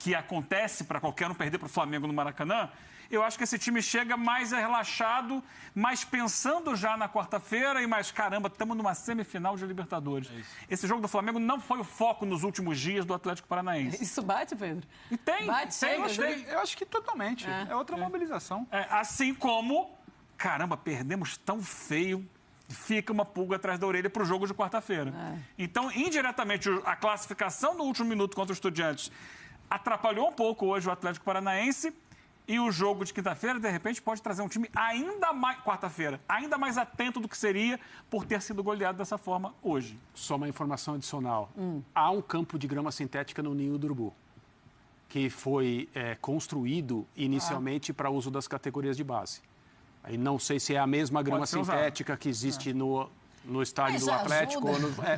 que acontece para qualquer um perder para o Flamengo no Maracanã, eu acho que esse time chega mais relaxado, mais pensando já na quarta-feira e mais, caramba, estamos numa semifinal de Libertadores. Esse jogo do Flamengo não foi o foco nos últimos dias do Atlético Paranaense. Isso bate, Pedro? E tem, eu acho que totalmente. É outra mobilização. Assim como, caramba, perdemos tão feio, fica uma pulga atrás da orelha para o jogo de quarta-feira. Então, indiretamente, a classificação no último minuto contra os Estudiantes atrapalhou um pouco hoje o Atlético Paranaense e o jogo de quinta-feira, de repente, pode trazer um time ainda mais, quarta-feira, ainda mais atento do que seria por ter sido goleado dessa forma hoje. Só uma informação adicional. Há um campo de grama sintética no Ninho do Urubu, que foi construído inicialmente para uso das categorias de base. Aí não sei se é a mesma grama sintética que existe no estádio do Atlético.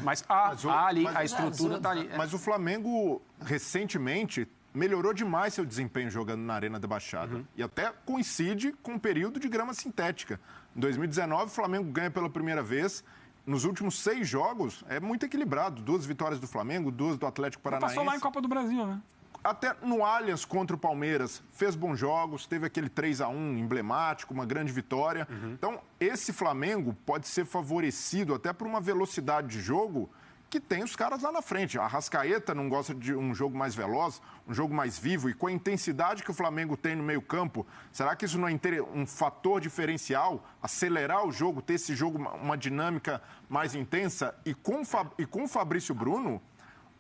Mas ali, a estrutura está ali. Mas o Flamengo, recentemente, melhorou demais seu desempenho jogando na Arena da Baixada. E até coincide com o período de grama sintética. Em 2019, o Flamengo ganha pela primeira vez. Nos últimos 6 jogos, é muito equilibrado. 2 vitórias do Flamengo, 2 do Atlético Paranaense. Passou lá em Copa do Brasil, né? Até no Allianz contra o Palmeiras, fez bons jogos, teve aquele 3-1 emblemático, uma grande vitória. Então, esse Flamengo pode ser favorecido até por uma velocidade de jogo que tem os caras lá na frente. A Arrascaeta não gosta de um jogo mais veloz, um jogo mais vivo, e com a intensidade que o Flamengo tem no meio-campo, será que isso não é um fator diferencial? Acelerar o jogo, ter esse jogo, uma dinâmica mais intensa? E com o Fabrício Bruno,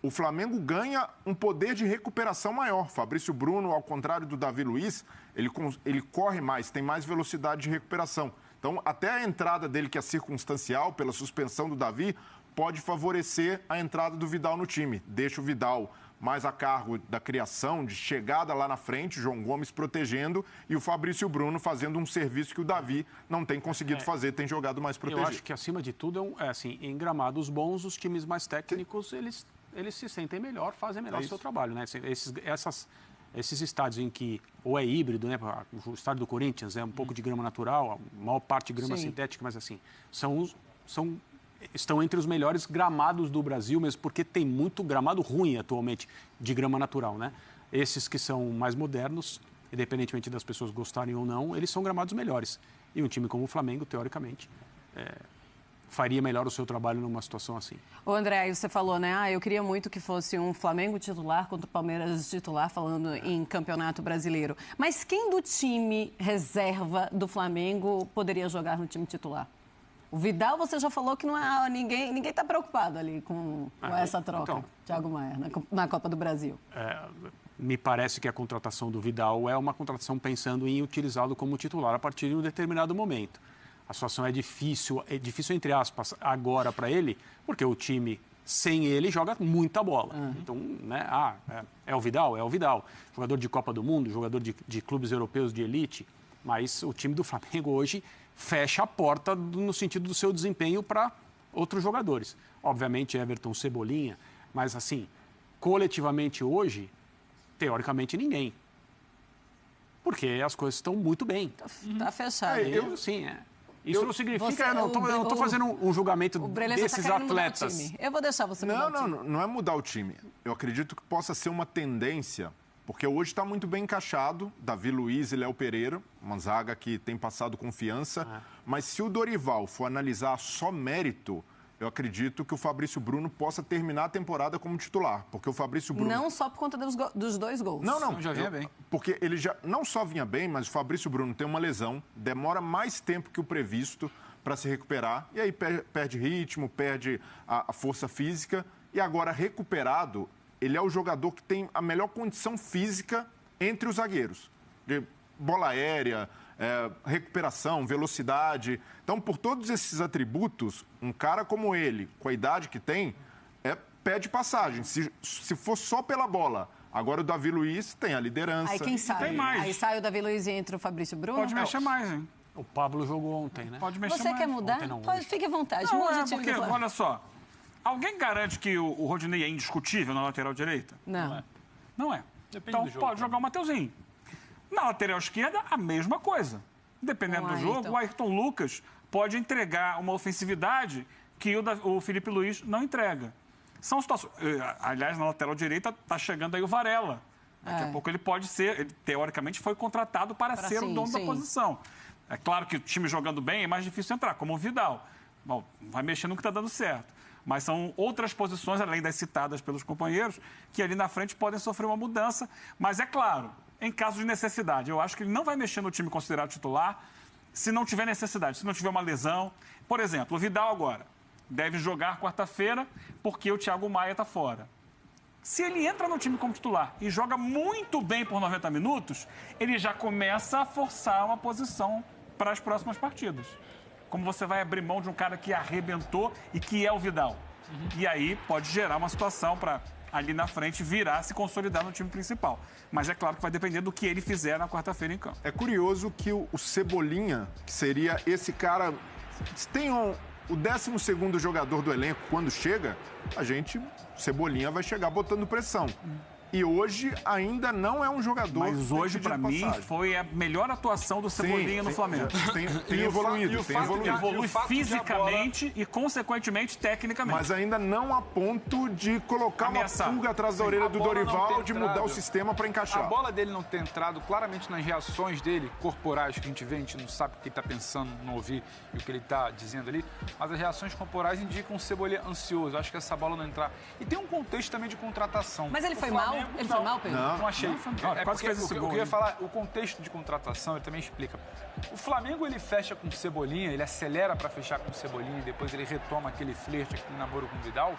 o Flamengo ganha um poder de recuperação maior. Fabrício Bruno, ao contrário do Davi Luiz, ele corre mais, tem mais velocidade de recuperação. Então, até a entrada dele, que é circunstancial, pela suspensão do Davi, pode favorecer a entrada do Vidal no time. Deixa o Vidal mais a cargo da criação, de chegada lá na frente, João Gomes protegendo e o Fabrício Bruno fazendo um serviço que o Davi não tem conseguido fazer, tem jogado mais protegido. Eu acho que, acima de tudo, em gramados bons, os times mais técnicos, eles se sentem melhor, fazem melhor o seu trabalho, né? Esses estádios em que ou é híbrido, né? O estádio do Corinthians é um pouco de grama natural, a maior parte de grama sintética, mas assim, estão entre os melhores gramados do Brasil, mesmo porque tem muito gramado ruim atualmente de grama natural, né? Esses que são mais modernos, independentemente das pessoas gostarem ou não, eles são gramados melhores. E um time como o Flamengo, teoricamente, faria melhor o seu trabalho numa situação assim. Ô André, aí você falou, né? Eu queria muito que fosse um Flamengo titular contra o Palmeiras titular, falando em campeonato brasileiro. Mas quem do time reserva do Flamengo poderia jogar no time titular? O Vidal, você já falou que não é ninguém está preocupado ali com essa troca, Thiago Maia, na Copa do Brasil. Me parece que a contratação do Vidal é uma contratação pensando em utilizá-lo como titular a partir de um determinado momento. A situação é difícil entre aspas, agora para ele, porque o time sem ele, joga muita bola. Então, né, é o Vidal? É o Vidal. Jogador de Copa do Mundo, jogador de clubes europeus de elite. Mas o time do Flamengo hoje fecha a porta no sentido do seu desempenho para outros jogadores. Obviamente, Everton, Cebolinha, mas assim, coletivamente hoje, teoricamente, ninguém. Porque as coisas estão muito bem. Tá fechado. Isso não significa... eu não estou fazendo um julgamento desses atletas. Eu vou deixar você mudar o time. Não é mudar o time. Eu acredito que possa ser uma tendência, porque hoje está muito bem encaixado, Davi Luiz e Léo Pereira, uma zaga que tem passado confiança. Mas se o Dorival for analisar só mérito, eu acredito que o Fabrício Bruno possa terminar a temporada como titular, porque o Fabrício Bruno... Não só por conta dos 2 gols. Não. Já vinha bem. Porque ele já não só vinha bem, mas o Fabrício Bruno tem uma lesão, demora mais tempo que o previsto para se recuperar, e aí perde ritmo, perde a força física, e agora recuperado, ele é o jogador que tem a melhor condição física entre os zagueiros. De bola aérea, recuperação, velocidade. Então, por todos esses atributos, um cara como ele, com a idade que tem, pede passagem. Se for só pela bola. Agora o Davi Luiz tem a liderança. Aí quem sai? Tem mais. Aí sai o Davi Luiz e entra o Fabrício Bruno? Pode mexer mais, hein? O Pablo jogou ontem, né? Pode mexer Você mais. quer mudar? Ontem não, Pode, hoje. fique à vontade. Não, Mude o time porque, do Flamengo. olha só, alguém garante que o Rodinei é indiscutível na lateral direita? Não. Não é. Depende Então do jogo, pode jogar o Mateuzinho. Na lateral esquerda, a mesma coisa. Dependendo do jogo, o Ayrton Lucas pode entregar uma ofensividade que o Felipe Luiz não entrega. São situações... Aliás, na lateral direita está chegando aí o Varela. Daqui a pouco ele pode ser... Ele, teoricamente, foi contratado para ser o dono da posição. É claro que o time jogando bem é mais difícil entrar, como o Vidal. Bom, vai mexendo no que está dando certo. Mas são outras posições, além das citadas pelos companheiros, que ali na frente podem sofrer uma mudança. Mas é claro, em caso de necessidade, eu acho que ele não vai mexer no time considerado titular se não tiver necessidade, se não tiver uma lesão. Por exemplo, o Vidal agora deve jogar quarta-feira porque o Thiago Maia está fora. Se ele entra no time como titular e joga muito bem por 90 minutos, ele já começa a forçar uma posição para as próximas partidas. Como você vai abrir mão de um cara que arrebentou e que é o Vidal. E aí pode gerar uma situação para ali na frente virar, se consolidar no time principal. Mas é claro que vai depender do que ele fizer na quarta-feira em campo. É curioso que o Cebolinha, que seria esse cara... Se tem o 12º jogador do elenco, quando chega, Cebolinha vai chegar botando pressão. E hoje ainda não é um jogador... Mas hoje, para mim, foi a melhor atuação do Cebolinha no Flamengo. Tem evoluído, Evolui fisicamente e, consequentemente, tecnicamente. Mas ainda não a ponto de colocar uma pulga atrás da orelha do Dorival, de mudar o sistema para encaixar. A bola dele não ter entrado claramente nas reações dele, corporais, que a gente vê, a gente não sabe o que ele está pensando, não ouvir e o que ele está dizendo ali, mas as reações corporais indicam um Cebolinha ansioso. Acho que essa bola não entrar. E tem um contexto também de contratação. Mas ele foi mal? Ele foi mal, Pedro? Não achei. Quase fez esse eu gol. queria falar, o contexto de contratação, ele também explica. O Flamengo, ele fecha com o Cebolinha, ele acelera para fechar com o Cebolinha e depois ele retoma aquele flerte, aquele namoro com o Vidal,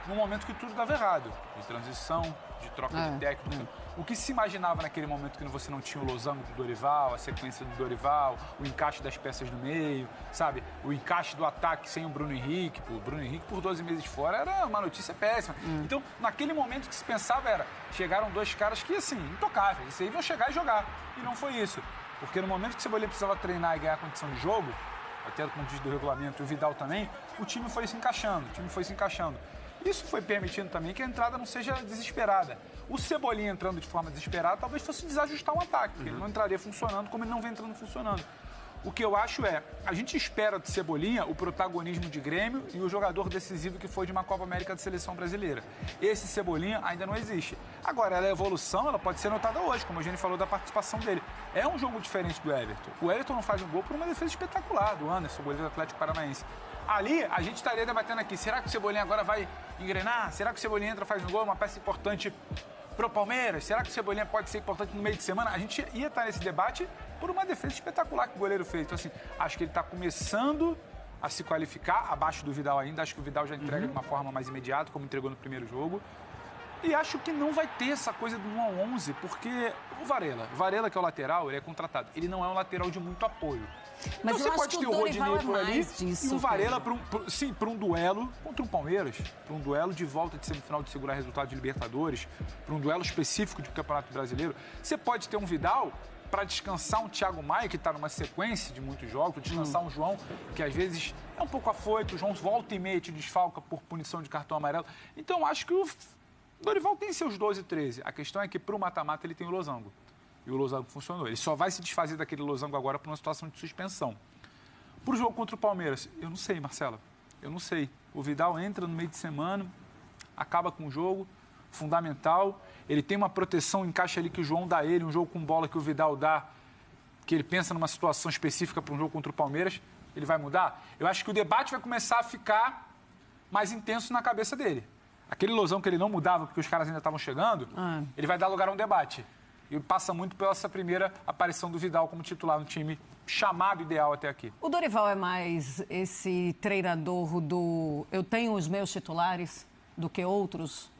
num momento que tudo dava errado. De transição, de troca de técnico. O que se imaginava naquele momento que você não tinha o losango do Dorival, a sequência do Dorival, o encaixe das peças no meio, sabe? O encaixe do ataque sem o Bruno Henrique. O Bruno Henrique, por 12 meses fora, era uma notícia péssima. Então, naquele momento que se pensava era, chegaram 2 caras que, assim, intocáveis. Isso aí vão chegar e jogar. E não foi isso. Porque no momento que o Cebolinha precisava treinar e ganhar condição de jogo, até como diz do regulamento, e o Vidal também, o time foi se encaixando. Isso foi permitindo também que a entrada não seja desesperada. O Cebolinha entrando de forma desesperada talvez fosse desajustar um ataque, porque ele não entraria funcionando como ele não vem entrando funcionando. O que eu acho a gente espera do Cebolinha o protagonismo de Grêmio e o jogador decisivo que foi de uma Copa América de Seleção Brasileira. Esse Cebolinha ainda não existe. Agora, a evolução ela pode ser notada hoje, como a gente falou da participação dele. É um jogo diferente do Everton. O Everton não faz um gol por uma defesa espetacular do Anderson, goleiro do Atlético Paranaense. Ali, a gente estaria debatendo aqui, será que o Cebolinha agora vai engrenar? Será que o Cebolinha entra, faz um gol, uma peça importante pro Palmeiras? Será que o Cebolinha pode ser importante no meio de semana? A gente ia estar nesse debate por uma defesa espetacular que o goleiro fez. Então, assim, acho que ele está começando a se qualificar, abaixo do Vidal ainda. Acho que o Vidal já entrega de uma forma mais imediata, como entregou no primeiro jogo. E acho que não vai ter essa coisa do 1 a 11, porque o Varela, que é o lateral, ele é contratado. Ele não é um lateral de muito apoio. Mas então, você pode ter o Rodinei por ali disso, e o Varela para um duelo contra o Palmeiras, para um duelo de volta de semifinal de segurar resultado de Libertadores, para um duelo específico de Campeonato Brasileiro. Você pode ter um Vidal para descansar um Thiago Maia, que está numa sequência de muitos jogos, para descansar um João, que às vezes é um pouco afoito, o João volta e meia te desfalca por punição de cartão amarelo. Então, eu acho que o Dorival tem seus 12, 13. A questão é que para o mata-mata ele tem o losango. E o losango funcionou. Ele só vai se desfazer daquele losango agora por uma situação de suspensão. Para o jogo contra o Palmeiras, eu não sei, Marcelo. Eu não sei. O Vidal entra no meio de semana, acaba com o jogo, fundamental. Ele tem uma proteção, encaixa ali que o João dá a ele, um jogo com bola que o Vidal dá, que ele pensa numa situação específica para um jogo contra o Palmeiras, ele vai mudar? Eu acho que o debate vai começar a ficar mais intenso na cabeça dele. Aquele losão que ele não mudava porque os caras ainda estavam chegando, ele vai dar lugar a um debate. E passa muito pela essa primeira aparição do Vidal como titular no time chamado ideal até aqui. O Dorival é mais esse treinador do eu tenho os meus titulares do que outros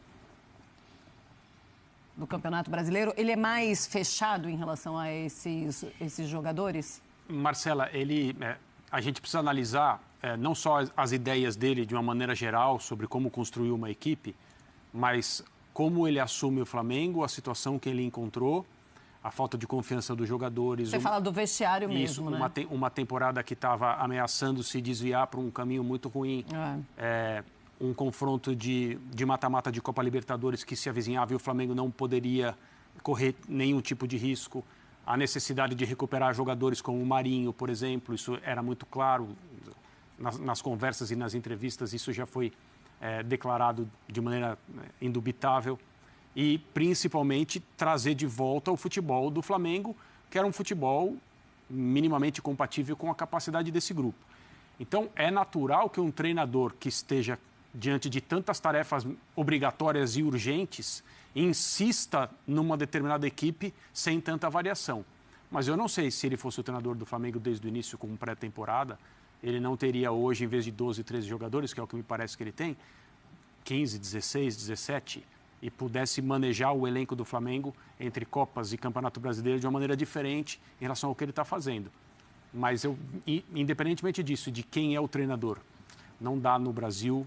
do Campeonato Brasileiro? Ele é mais fechado em relação a esses jogadores? Marcela, a gente precisa analisar não só as ideias dele de uma maneira geral sobre como construir uma equipe, mas como ele assume o Flamengo, a situação que ele encontrou, a falta de confiança dos jogadores. Você fala do vestiário mesmo, né? Uma temporada que estava ameaçando se desviar para um caminho muito ruim. Um confronto de mata-mata de Copa Libertadores que se avizinhava e o Flamengo não poderia correr nenhum tipo de risco. A necessidade de recuperar jogadores como o Marinho, por exemplo, isso era muito claro nas conversas e nas entrevistas, isso já foi declarado de maneira indubitável. E, principalmente, trazer de volta o futebol do Flamengo, que era um futebol minimamente compatível com a capacidade desse grupo. Então, é natural que um treinador que esteja diante de tantas tarefas obrigatórias e urgentes insista numa determinada equipe sem tanta variação. Mas eu não sei se ele fosse o treinador do Flamengo desde o início com pré-temporada, ele não teria hoje, em vez de 12, 13 jogadores, que é o que me parece que ele tem, 15, 16, 17, e pudesse manejar o elenco do Flamengo entre Copas e Campeonato Brasileiro de uma maneira diferente em relação ao que ele está fazendo. Mas independentemente disso, de quem é o treinador, não dá no Brasil,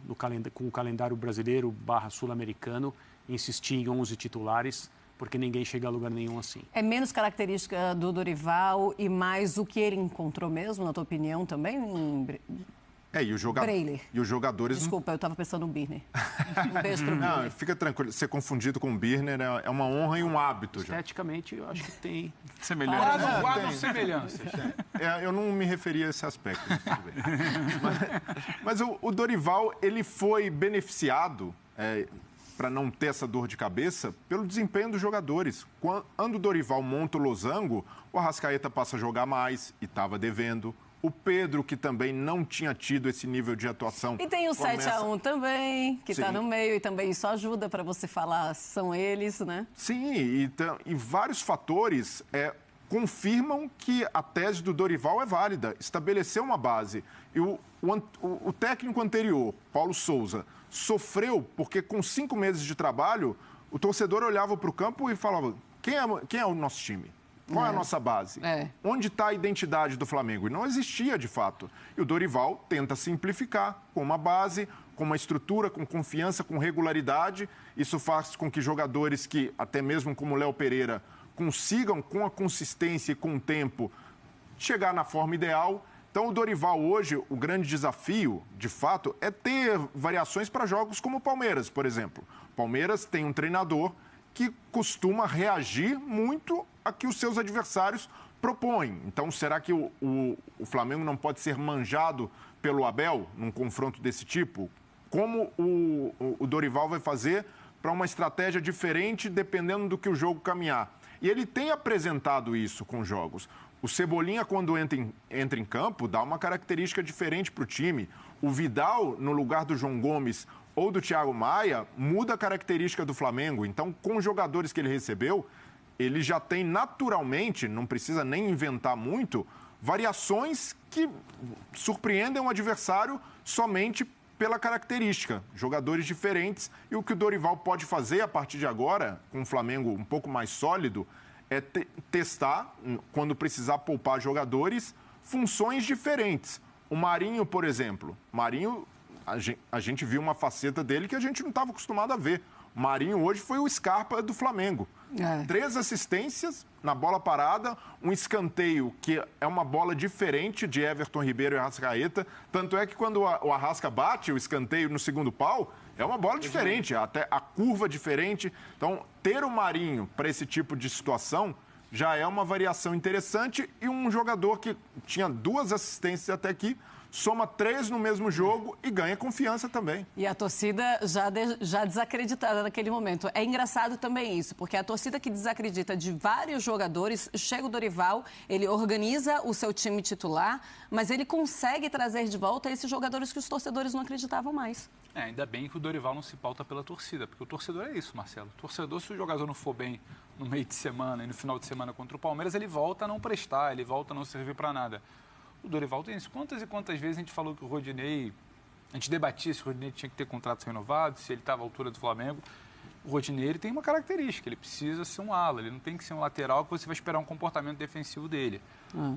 com o calendário brasileiro / sul-americano, insistir em 11 titulares, porque ninguém chega a lugar nenhum assim. É menos característica do Dorival e mais o que ele encontrou mesmo, na tua opinião, também? E os jogadores... Desculpa, eu estava pensando no Birner. Um beijo pro Birner. Não, fica tranquilo. Ser confundido com o Birner é uma honra e um hábito. Esteticamente, eu acho que tem semelhanças. Guardam semelhanças. Eu não me referi a esse aspecto. Mas o Dorival, ele foi beneficiado, para não ter essa dor de cabeça, pelo desempenho dos jogadores. Quando o Dorival monta o losango, o Arrascaeta passa a jogar mais e estava devendo. O Pedro, que também não tinha tido esse nível de atuação... E tem o 7-1 também, que está no meio, e também isso ajuda para você falar, são eles, né? Sim, e vários fatores confirmam que a tese do Dorival é válida, estabeleceu uma base. E o técnico anterior, Paulo Souza, sofreu porque com 5 meses de trabalho, o torcedor olhava para o campo e falava, quem é o nosso time? Qual é a nossa base? Onde está a identidade do Flamengo? E não existia, de fato. E o Dorival tenta simplificar com uma base, com uma estrutura, com confiança, com regularidade. Isso faz com que jogadores que, até mesmo como o Léo Pereira, consigam, com a consistência e com o tempo, chegar na forma ideal. Então, o Dorival hoje, o grande desafio, de fato, é ter variações para jogos como o Palmeiras, por exemplo. O Palmeiras tem um treinador que costuma reagir muito a que os seus adversários propõem. Então, será que o Flamengo não pode ser manjado pelo Abel num confronto desse tipo? Como o Dorival vai fazer para uma estratégia diferente dependendo do que o jogo caminhar? E ele tem apresentado isso com jogos. O Cebolinha, quando entra em campo, dá uma característica diferente para o time. O Vidal, no lugar do João Gomes ou do Thiago Maia, muda a característica do Flamengo. Então, com os jogadores que ele recebeu, ele já tem naturalmente, não precisa nem inventar muito, variações que surpreendem o adversário somente pela característica. Jogadores diferentes. E o que o Dorival pode fazer a partir de agora, com o Flamengo um pouco mais sólido, é testar, quando precisar poupar jogadores, funções diferentes. O Marinho, por exemplo, a gente viu uma faceta dele que a gente não estava acostumado a ver. O Marinho hoje foi o Scarpa do Flamengo. 3 assistências na bola parada, um escanteio que é uma bola diferente de Everton Ribeiro e Arrascaeta. Tanto é que quando o Arrasca bate o escanteio no segundo pau, é uma bola diferente, até a curva diferente. Então, ter o Marinho para esse tipo de situação já é uma variação interessante e um jogador que tinha 2 assistências até aqui, soma 3 no mesmo jogo e ganha confiança também. E a torcida já desacreditada naquele momento. É engraçado também isso, porque a torcida que desacredita de vários jogadores, chega o Dorival, ele organiza o seu time titular, mas ele consegue trazer de volta esses jogadores que os torcedores não acreditavam mais. Ainda bem que o Dorival não se pauta pela torcida, porque o torcedor é isso, Marcelo. O torcedor, se o jogador não for bem no meio de semana e no final de semana contra o Palmeiras, ele volta a não prestar, ele volta a não servir para nada. O Dorival tem isso. Quantas e quantas vezes a gente falou que o Rodinei... A gente debatia se o Rodinei tinha que ter contratos renovados, se ele estava à altura do Flamengo. O Rodinei, ele tem uma característica, ele precisa ser um ala, ele não tem que ser um lateral que você vai esperar um comportamento defensivo dele.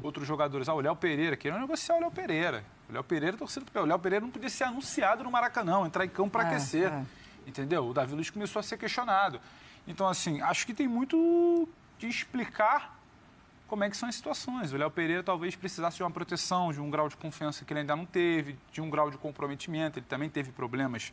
Outros jogadores, o Léo Pereira, queriam negociar o Léo Pereira. O Léo Pereira, o Léo Pereira não podia ser anunciado no Maracanã, entrar em campo para aquecer. Entendeu? O Davi Luiz começou a ser questionado. Então, assim, acho que tem muito de explicar como é que são as situações. O Léo Pereira talvez precisasse de uma proteção, de um grau de confiança que ele ainda não teve, de um grau de comprometimento. Ele também teve problemas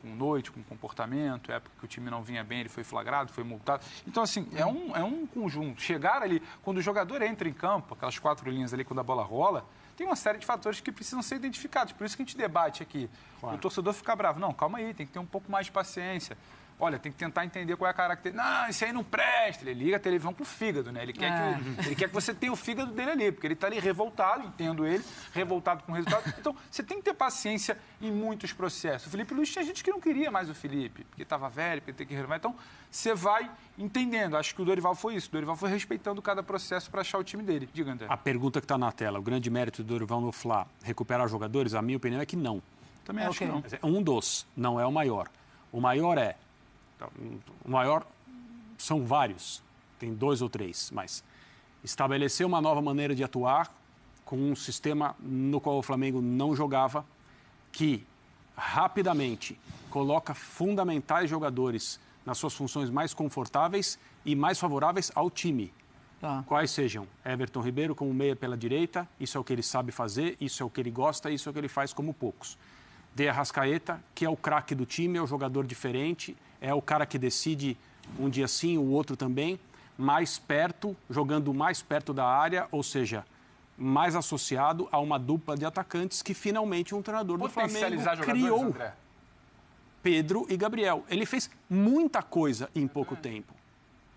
com noite, com comportamento, época que o time não vinha bem, ele foi flagrado, foi multado. Então, assim, é um conjunto. Chegar ali, quando o jogador entra em campo, aquelas 4 linhas ali, quando a bola rola, tem uma série de fatores que precisam ser identificados. Por isso que a gente debate aqui. Claro. O torcedor fica bravo. Não, calma aí, tem que ter um pouco mais de paciência. Olha, tem que tentar entender qual é a característica. Não, isso aí não presta. Ele liga a televisão pro fígado, né? Ele quer que você tenha o fígado dele ali, porque ele está ali revoltado, entendo ele, revoltado com o resultado. Então, você tem que ter paciência em muitos processos. O Felipe Luiz tinha gente que não queria mais o Felipe, porque estava velho, porque tem que renovar. Então, você vai entendendo. Acho que o Dorival foi isso. O Dorival foi respeitando cada processo para achar o time dele. Diga, André. A pergunta que está na tela, o grande mérito do Dorival no Fla, recuperar jogadores, a minha opinião é que não. Também acho que não. Um dos, não é o maior. O maior são vários, tem 2 ou 3, mas estabelecer uma nova maneira de atuar com um sistema no qual o Flamengo não jogava, que rapidamente coloca fundamentais jogadores nas suas funções mais confortáveis e mais favoráveis ao time. Quais sejam? Everton Ribeiro como meia pela direita, isso é o que ele sabe fazer, isso é o que ele gosta, isso é o que ele faz como poucos. De Arrascaeta, que é o craque do time, é o jogador diferente, é o cara que decide um dia sim, o outro também, mais perto, jogando mais perto da área, ou seja, mais associado a uma dupla de atacantes que finalmente um treinador do Flamengo criou. Pedro e Gabriel. Ele fez muita coisa em pouco tempo.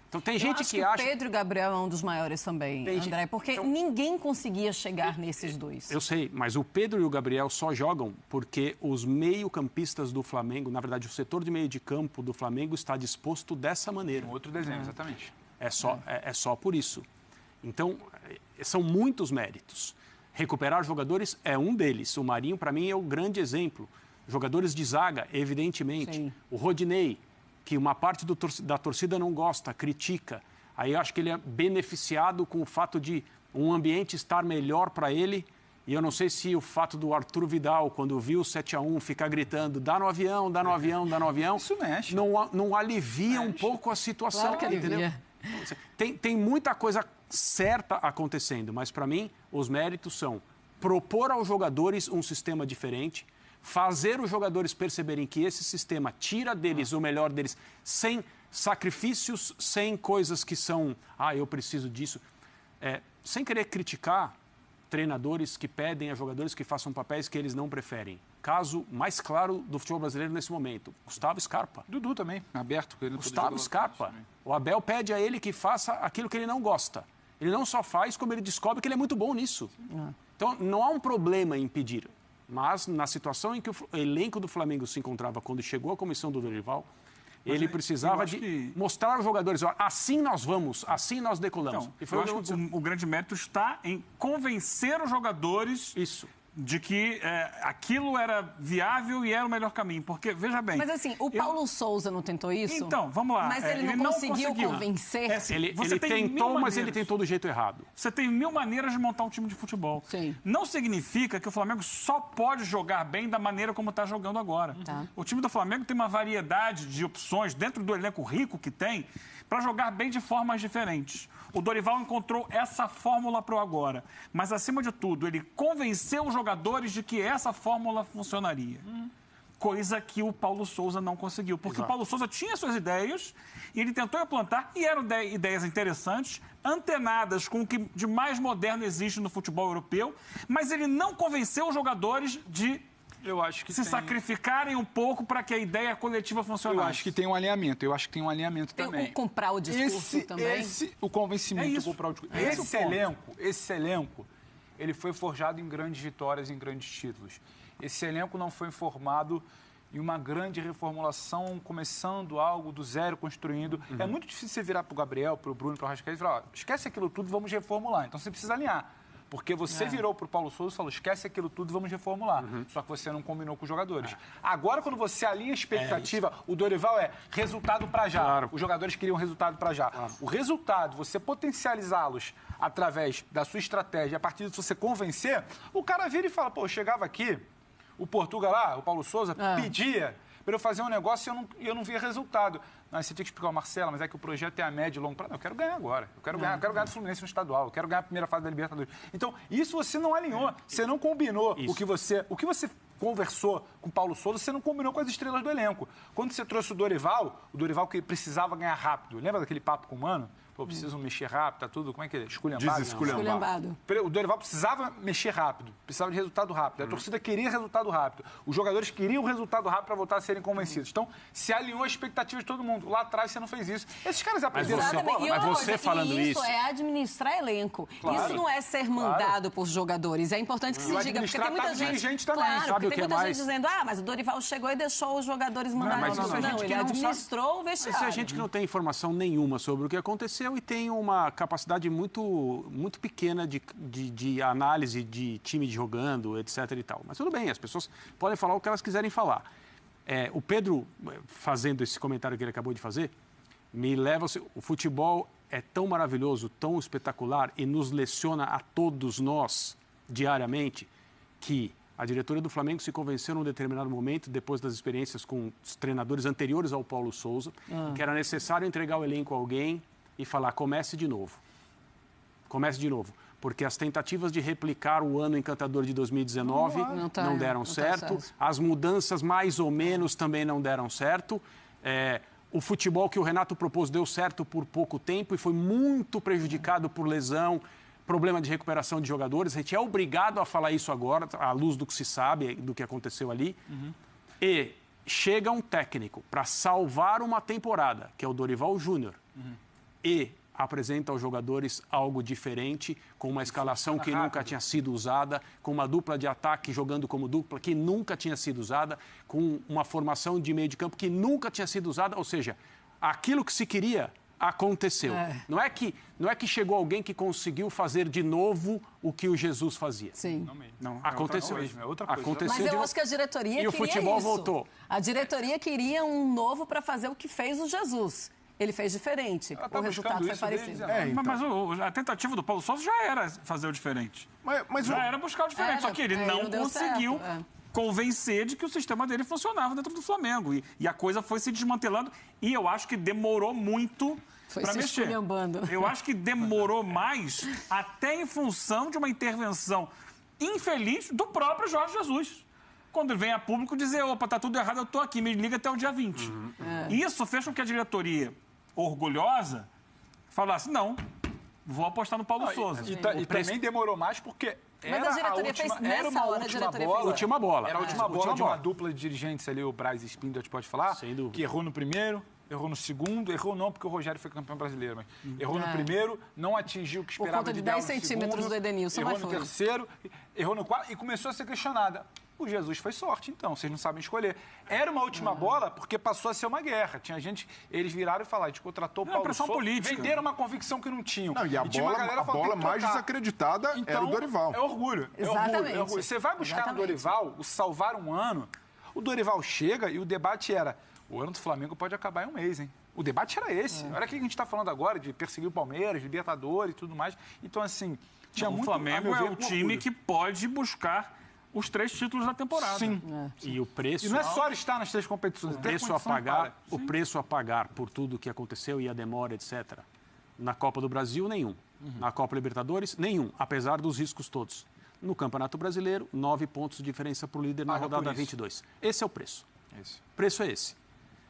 Então tem gente que acha... Pedro e Gabriel é um dos maiores também, André, porque ninguém conseguia chegar nesses dois. Eu sei, mas o Pedro e o Gabriel só jogam porque os meio-campistas do Flamengo, na verdade, o setor de meio de campo do Flamengo está disposto dessa maneira. Um outro desenho, exatamente. É só por isso. Então, são muitos méritos. Recuperar jogadores é um deles. O Marinho, para mim, é o grande exemplo. Jogadores de zaga, evidentemente. Sim. O Rodinei, que uma parte da torcida não gosta, critica. Aí eu acho que ele é beneficiado com o fato de um ambiente estar melhor para ele. E eu não sei se o fato do Arthur Vidal, quando viu o 7-1, ficar gritando, dá no avião, dá no avião, dá no avião. Isso mexe. Não alivia um pouco a situação. Claro que alivia. Tem muita coisa certa acontecendo, mas para mim os méritos são propor aos jogadores um sistema diferente, fazer os jogadores perceberem que esse sistema tira deles o melhor deles, sem sacrifícios, sem coisas que são, eu preciso disso, sem querer criticar treinadores que pedem a jogadores que façam papéis que eles não preferem. Caso mais claro do futebol brasileiro nesse momento, Gustavo Scarpa. Dudu também, aberto. Gustavo Scarpa. O Abel pede a ele que faça aquilo que ele não gosta. Ele não só faz, como ele descobre que ele é muito bom nisso. Então, não há um problema em pedir. Mas, na situação em que o elenco do Flamengo se encontrava quando chegou à comissão do Dorival, ele precisava de mostrar aos jogadores, assim nós vamos, assim nós decolamos. Então, eu acho que o grande mérito está em convencer os jogadores de que aquilo era viável e era o melhor caminho. Porque, veja bem... Mas assim, o Paulo Souza não tentou isso? Então, vamos lá. Mas ele não conseguiu convencer? Ele tentou, mas ele tentou do jeito errado. Você tem 1000 maneiras de montar um time de futebol. Sim. Não significa que o Flamengo só pode jogar bem da maneira como está jogando agora. Tá. O time do Flamengo tem uma variedade de opções dentro do elenco rico que tem para jogar bem de formas diferentes. O Dorival encontrou essa fórmula para o agora. Mas, acima de tudo, ele convenceu os jogadores de que essa fórmula funcionaria. Coisa que o Paulo Souza não conseguiu. Porque o Paulo Souza tinha suas ideias e ele tentou implantar, e eram ideias interessantes, antenadas com o que de mais moderno existe no futebol europeu, mas ele não convenceu os jogadores de sacrificarem um pouco para que a ideia coletiva funcionasse. Eu acho que tem um alinhamento. Também. O comprar o discurso também. O convencimento, comprar o discurso. Esse elenco, ele foi forjado em grandes vitórias, em grandes títulos. Esse elenco não foi formado em uma grande reformulação, começando algo do zero, construindo. É muito difícil você virar para o Gabriel, para o Bruno, para o Arrascaeta e falar, esquece aquilo tudo, vamos reformular. Então você precisa alinhar. Porque você virou para o Paulo Souza e falou, esquece aquilo tudo, vamos reformular. Só que você não combinou com os jogadores. Agora, quando você alinha a expectativa, o Dorival resultado para já. Claro. Os jogadores queriam resultado para já. Claro. O resultado, você potencializá-los através da sua estratégia, a partir disso você convencer, o cara vira e fala, pô, eu chegava aqui, o Portugal lá, o Paulo Souza, pedia para eu fazer um negócio e eu não via resultado. Mas você tinha que explicar ao Marcelo, mas é que o projeto é a médio e longo prazo. Não, eu quero ganhar agora. Eu quero ganhar do Fluminense no estadual. Eu quero ganhar a primeira fase da Libertadores. Então, isso você não alinhou. Você não combinou o que você conversou com o Paulo Souza, você não combinou com as estrelas do elenco. Quando você trouxe o Dorival que precisava ganhar rápido. Lembra daquele papo com o Mano? Pô, preciso mexer rápido, tá tudo, como é que é? Esculhambado. O Dorival precisava mexer rápido, precisava de resultado rápido. A torcida queria resultado rápido. Os jogadores queriam resultado rápido para voltar a serem convencidos. Então, se alinhou a expectativa de todo mundo. Lá atrás você não fez isso. Esses caras aprenderam essa bola. Mas você falando isso é administrar elenco. Claro. Isso não é ser mandado por jogadores. É importante que se diga, porque tem muita gente também. Claro, sabe porque tem muita gente dizendo, mas o Dorival chegou e deixou os jogadores mandarem. Não, ele administrou o vestiário. Isso é gente que não tem informação nenhuma sobre o que aconteceu e tem uma capacidade muito, muito pequena de análise de time jogando, etc. e tal. Mas tudo bem, as pessoas podem falar o que elas quiserem falar. O Pedro, fazendo esse comentário que ele acabou de fazer, me leva... O futebol é tão maravilhoso, tão espetacular e nos leciona a todos nós diariamente que a diretoria do Flamengo se convenceu num determinado momento, depois das experiências com os treinadores anteriores ao Paulo Souza, que era necessário entregar o elenco a alguém e falar, comece de novo. Comece de novo. Porque as tentativas de replicar o ano encantador de 2019 não deram certo. As mudanças, mais ou menos, também não deram certo. O futebol que o Renato propôs deu certo por pouco tempo e foi muito prejudicado por lesão, problema de recuperação de jogadores. A gente é obrigado a falar isso agora, à luz do que se sabe, do que aconteceu ali. E chega um técnico para salvar uma temporada, que é o Dorival Júnior, e apresenta aos jogadores algo diferente, com uma escalação que nunca tinha sido usada, com uma dupla de ataque jogando como dupla que nunca tinha sido usada, com uma formação de meio de campo que nunca tinha sido usada, ou seja, aquilo que se queria aconteceu. Não é que chegou alguém que conseguiu fazer de novo o que o Jesus fazia. Sim. Não, aconteceu. É outra coisa. Mas eu acho que a diretoria queria o futebol isso. voltou. A diretoria queria um novo para fazer o que fez o Jesus. Ele fez diferente. O resultado foi parecido. Mas a tentativa do Paulo Souza já era fazer o diferente. Já era buscar o diferente. Só que ele não conseguiu convencer de que o sistema dele funcionava dentro do Flamengo. E a coisa foi se desmantelando. E eu acho que demorou muito para mexer. Eu acho que demorou mais até em função de uma intervenção infeliz do próprio Jorge Jesus. Quando ele vem a público dizer, opa, tá tudo errado, eu tô aqui, me liga até o dia 20. Isso fez com que a diretoria, orgulhosa, falasse, não, vou apostar no Paulo Souza. E também demorou mais porque mas a diretoria fez nessa hora, última bola. Era a última bola de uma dupla de dirigentes ali, o Braz e Spindler, pode falar, que errou no primeiro, errou no segundo, errou não porque o Rogério foi campeão brasileiro, mas errou no primeiro, não atingiu o que esperava de 10 centímetros do Edenilson, errou no terceiro, errou no quarto e começou a ser questionada. O Jesus foi sorte, então, vocês não sabem escolher. Era uma última bola porque passou a ser uma guerra. Tinha gente, eles viraram e falaram, a gente contratou o Paulo Souza, política. venderam uma convicção que não tinham. Não, e a bola mais desacreditada então, era o Dorival. É orgulho. Exatamente. É orgulho. Você vai buscar no Dorival o salvar um ano, o Dorival chega e o debate era, o ano do Flamengo pode acabar em um mês, hein? O debate era esse. Olha o que a gente está falando agora, de perseguir o Palmeiras, Libertadores e tudo mais. Então, assim, tinha muito... O Flamengo é o time que pode buscar os 3 títulos da temporada. Sim. E o preço... E não é só estar nas 3 competições. O preço a pagar por tudo que aconteceu e a demora, etc. Na Copa do Brasil, nenhum. Na Copa Libertadores, nenhum, apesar dos riscos todos. No Campeonato Brasileiro, 9 pontos de diferença para o líder na rodada 22. Esse é o preço. O preço é esse.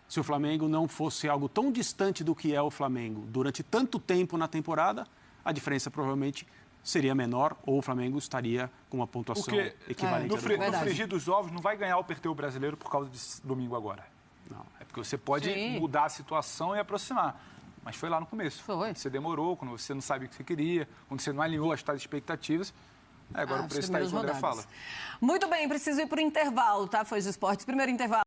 Se o Flamengo não fosse algo tão distante do que é o Flamengo durante tanto tempo na temporada, a diferença provavelmente seria menor ou o Flamengo estaria com uma pontuação equivalente. No frigir dos ovos, não vai ganhar ou perder o brasileiro por causa de domingo agora. Não. É porque você pode mudar a situação e aproximar. Mas foi lá no começo. Você demorou, quando você não sabia o que você queria, quando você não alinhou as tais expectativas. Agora o preço está aí, o André fala. Muito bem, preciso ir para o intervalo, tá? Foi de esportes. Primeiro intervalo.